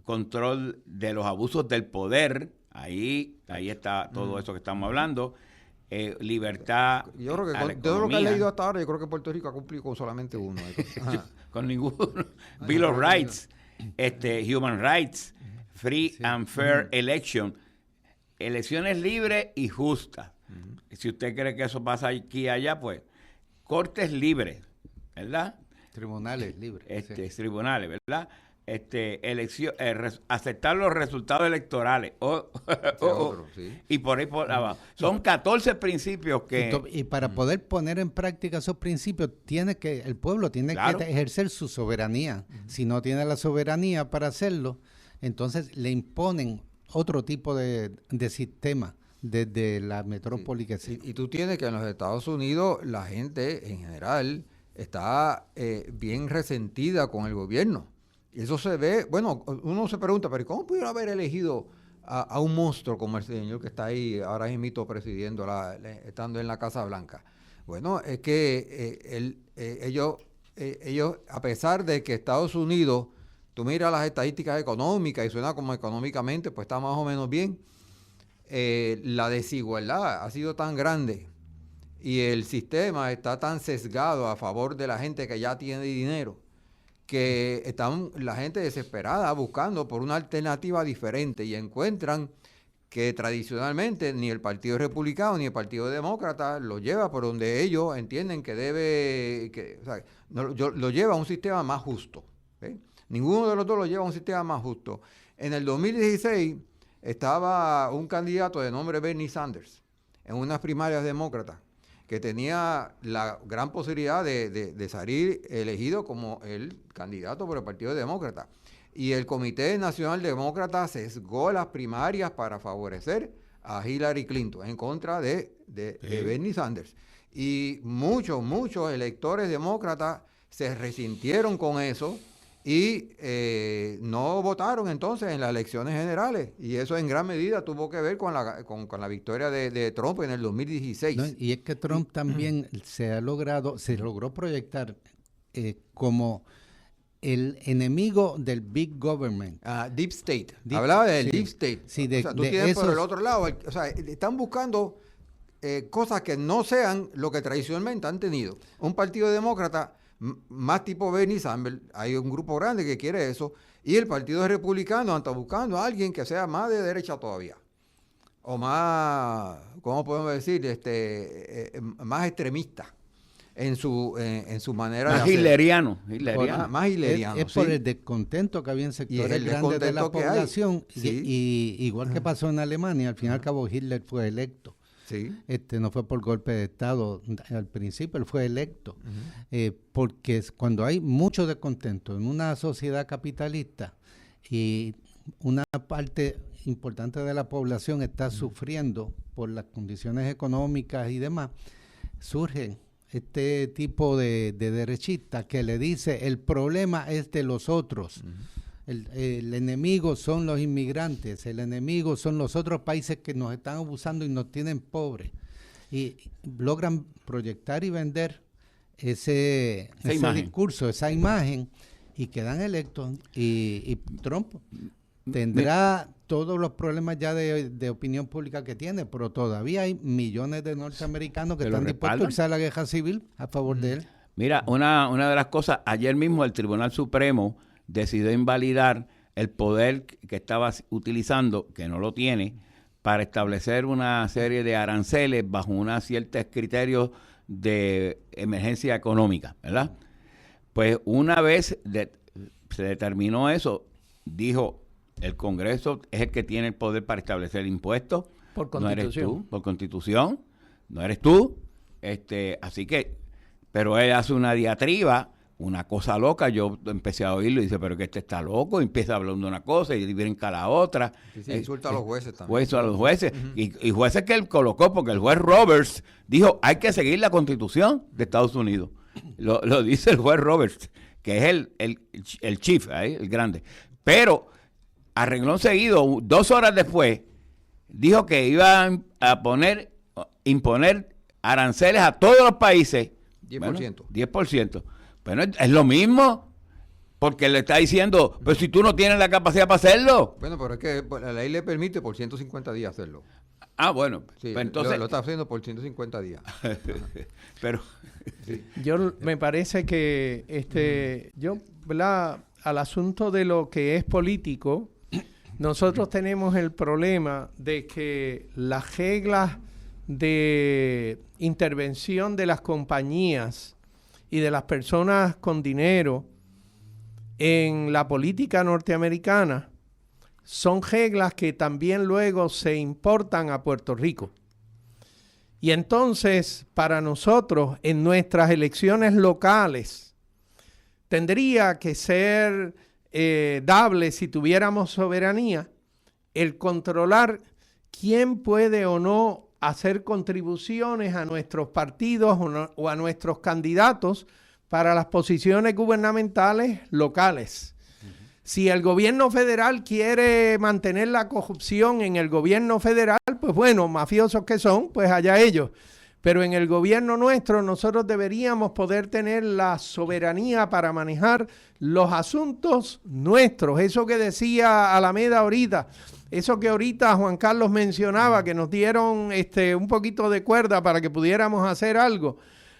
Speaker 5: control de los abusos del poder, ahí está todo eso que estamos hablando, libertad.
Speaker 4: Yo creo que
Speaker 5: a la
Speaker 4: con todo lo que he
Speaker 5: economía.
Speaker 4: leído hasta ahora, yo creo que Puerto Rico ha cumplido con solamente uno.
Speaker 5: Con ninguno. Bill of Rights, Human Rights, Free and Fair Election, elecciones libres y justas. Si usted cree que eso pasa aquí y allá, pues cortes libres, ¿verdad?
Speaker 3: Tribunales libres. Sí.
Speaker 5: Tribunales, ¿verdad? Aceptar los resultados electorales.
Speaker 4: Sí.
Speaker 5: Y por ahí por abajo. Son 14 principios que...
Speaker 3: Y para poder poner en práctica esos principios, el pueblo tiene
Speaker 5: Claro.
Speaker 3: que ejercer su soberanía. Si no tiene la soberanía para hacerlo, entonces le imponen otro tipo de sistema desde la metrópoli que sí.
Speaker 4: Y tú tienes que en los Estados Unidos la gente en general está bien resentida con el gobierno. Y eso se ve, bueno, uno se pregunta, pero ¿cómo pudieron haber elegido a un monstruo como el señor que está ahí ahora mismo presidiendo, estando en la Casa Blanca? Bueno, es que ellos, a pesar de que Estados Unidos, tú miras las estadísticas económicas y suena como económicamente, pues está más o menos bien, la desigualdad ha sido tan grande y el sistema está tan sesgado a favor de la gente que ya tiene dinero, que están la gente desesperada buscando por una alternativa diferente y encuentran que tradicionalmente ni el Partido Republicano ni el Partido Demócrata lo lleva por donde ellos entienden que lo lleva a un sistema más justo. Ninguno de los dos lo lleva a un sistema más justo. En el 2016 estaba un candidato de nombre Bernie Sanders en unas primarias demócratas que tenía la gran posibilidad de salir elegido como el candidato por el Partido Demócrata. Y el Comité Nacional Demócrata sesgó las primarias para favorecer a Hillary Clinton en contra de Bernie Sanders. Y muchos electores demócratas se resintieron con eso y no votaron entonces en las elecciones generales. Y eso en gran medida tuvo que ver con la victoria de Trump en el 2016.
Speaker 3: No, y es que Trump también se logró proyectar como el enemigo del big government.
Speaker 4: Deep State. Hablaba del Deep State.
Speaker 3: Sí,
Speaker 4: tú tienes por el otro lado, están buscando cosas que no sean lo que tradicionalmente han tenido. Un partido demócrata más tipo Bernie Sanders, hay un grupo grande que quiere eso, y el Partido Republicano está buscando a alguien que sea más de derecha todavía, o más, ¿cómo podemos decir? Más extremista en su manera
Speaker 5: más
Speaker 4: de hacer.
Speaker 5: Hilleriano.
Speaker 4: Más hilleriano.
Speaker 3: Es por el descontento que había en sectores grandes de la población, y igual que pasó en Alemania, al fin y al cabo Hitler fue electo.
Speaker 4: Sí.
Speaker 3: No fue por golpe de Estado, al principio él fue electo, porque cuando hay mucho descontento en una sociedad capitalista y una parte importante de la población está sufriendo por las condiciones económicas y demás, surge este tipo de derechistas que le dice el problema es de los otros. El enemigo son los inmigrantes, el enemigo son los otros países que nos están abusando y nos tienen pobres. Y logran proyectar y vender ese discurso, esa imagen, y quedan electos. Y Trump tendrá todos los problemas ya de opinión pública que tiene, pero todavía hay millones de norteamericanos que están dispuestos a irse a la guerra civil a favor de él.
Speaker 5: Mira, una de las cosas, ayer mismo el Tribunal Supremo decidió invalidar el poder que estaba utilizando, que no lo tiene, para establecer una serie de aranceles bajo unos ciertos criterios de emergencia económica, ¿verdad? Pues una vez se determinó eso, dijo, el Congreso es el que tiene el poder para establecer impuestos.
Speaker 2: Por
Speaker 5: No eres
Speaker 2: constitución.
Speaker 5: tú, por constitución, no eres tú. Así que, pero él hace una diatriba, una cosa loca. Yo empecé a oírlo y dice, pero que este está loco, y empieza hablando una cosa y brinca a la otra.
Speaker 4: Sí, insulta a los jueces también.
Speaker 5: A los jueces. Y jueces que él colocó, porque el juez Roberts dijo, hay que seguir la Constitución de Estados Unidos. Lo dice el juez Roberts, que es el chief, el grande. Pero a renglón seguido, 2 horas después, dijo que iba a imponer aranceles a todos los países.
Speaker 4: 10%.
Speaker 5: Bueno, 10%. Bueno, es lo mismo. Porque le está diciendo, pues si tú no tienes la capacidad para hacerlo.
Speaker 4: Bueno, pero es que la ley le permite por 150 días hacerlo.
Speaker 5: Ah, bueno.
Speaker 4: Sí,
Speaker 5: pues entonces
Speaker 4: lo está haciendo por 150 días.
Speaker 5: Pero
Speaker 4: Sí.
Speaker 2: Me parece que ¿verdad? Al asunto de lo que es político, nosotros tenemos el problema de que las reglas de intervención de las compañías y de las personas con dinero en la política norteamericana son reglas que también luego se importan a Puerto Rico. Y entonces, para nosotros, en nuestras elecciones locales, tendría que ser dable, si tuviéramos soberanía, el controlar quién puede o no hacer contribuciones a nuestros partidos o a nuestros candidatos para las posiciones gubernamentales locales. Si el gobierno federal quiere mantener la corrupción en el gobierno federal, pues bueno, mafiosos que son, pues allá ellos. Pero en el gobierno nuestro nosotros deberíamos poder tener la soberanía para manejar los asuntos nuestros. Eso que decía Alameda ahorita, eso que ahorita Juan Carlos mencionaba, que nos dieron un poquito de cuerda para que pudiéramos hacer algo.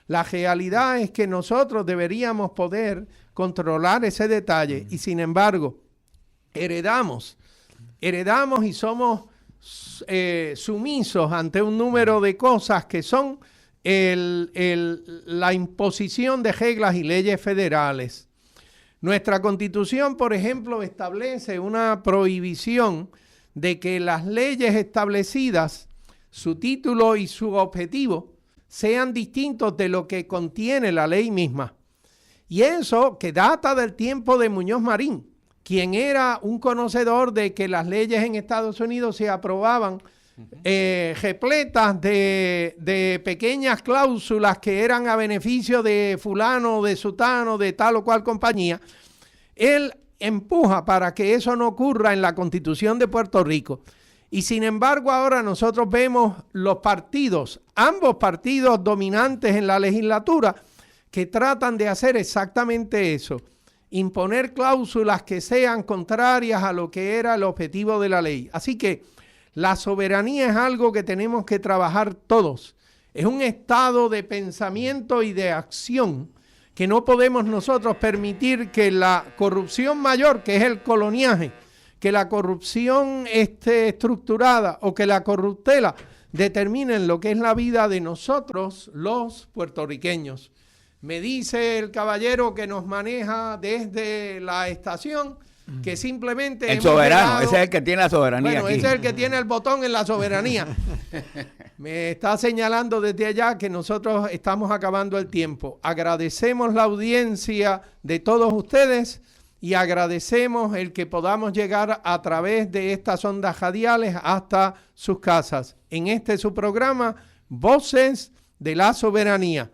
Speaker 2: La realidad es que nosotros deberíamos poder controlar ese detalle y sin embargo heredamos y somos sumisos ante un número de cosas que son la imposición de reglas y leyes federales. Nuestra Constitución, por ejemplo, establece una prohibición de que las leyes establecidas, su título y su objetivo, sean distintos de lo que contiene la ley misma. Y eso que data del tiempo de Muñoz Marín, quien era un conocedor de que las leyes en Estados Unidos se aprobaban repletas de pequeñas cláusulas que eran a beneficio de fulano, de sutano, de tal o cual compañía. Él empuja para que eso no ocurra en la Constitución de Puerto Rico. Y sin embargo ahora nosotros vemos los partidos, ambos partidos dominantes en la legislatura, que tratan de hacer exactamente eso, imponer cláusulas que sean contrarias a lo que era el objetivo de la ley. Así que la soberanía es algo que tenemos que trabajar todos. Es un estado de pensamiento y de acción que no podemos nosotros permitir que la corrupción mayor, que es el coloniaje, que la corrupción estructurada o que la corruptela determinen lo que es la vida de nosotros los puertorriqueños. Me dice el caballero que nos maneja desde la estación que simplemente...
Speaker 5: El soberano, ese es el que tiene la soberanía.
Speaker 2: Bueno,
Speaker 5: aquí.
Speaker 2: ese es el que tiene el botón en la soberanía. Me está señalando desde allá que nosotros estamos acabando el tiempo. Agradecemos la audiencia de todos ustedes y agradecemos el que podamos llegar a través de estas ondas radiales hasta sus casas. En su programa, Voces de la Soberanía.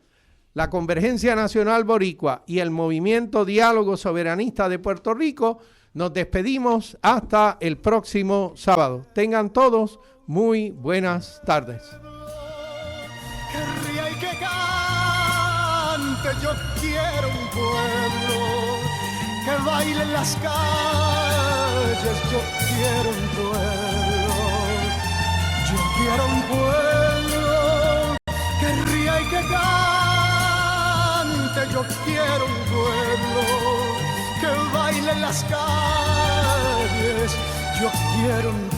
Speaker 2: La Convergencia Nacional Boricua y el Movimiento Diálogo Soberanista de Puerto Rico, nos despedimos hasta el próximo sábado. Tengan todos muy buenas tardes.
Speaker 1: Que ría y que cante, yo quiero un pueblo que baile en las calles, yo quiero un pueblo, yo quiero un pueblo que ría y que cante, yo quiero un pueblo que baile en las calles, yo quiero un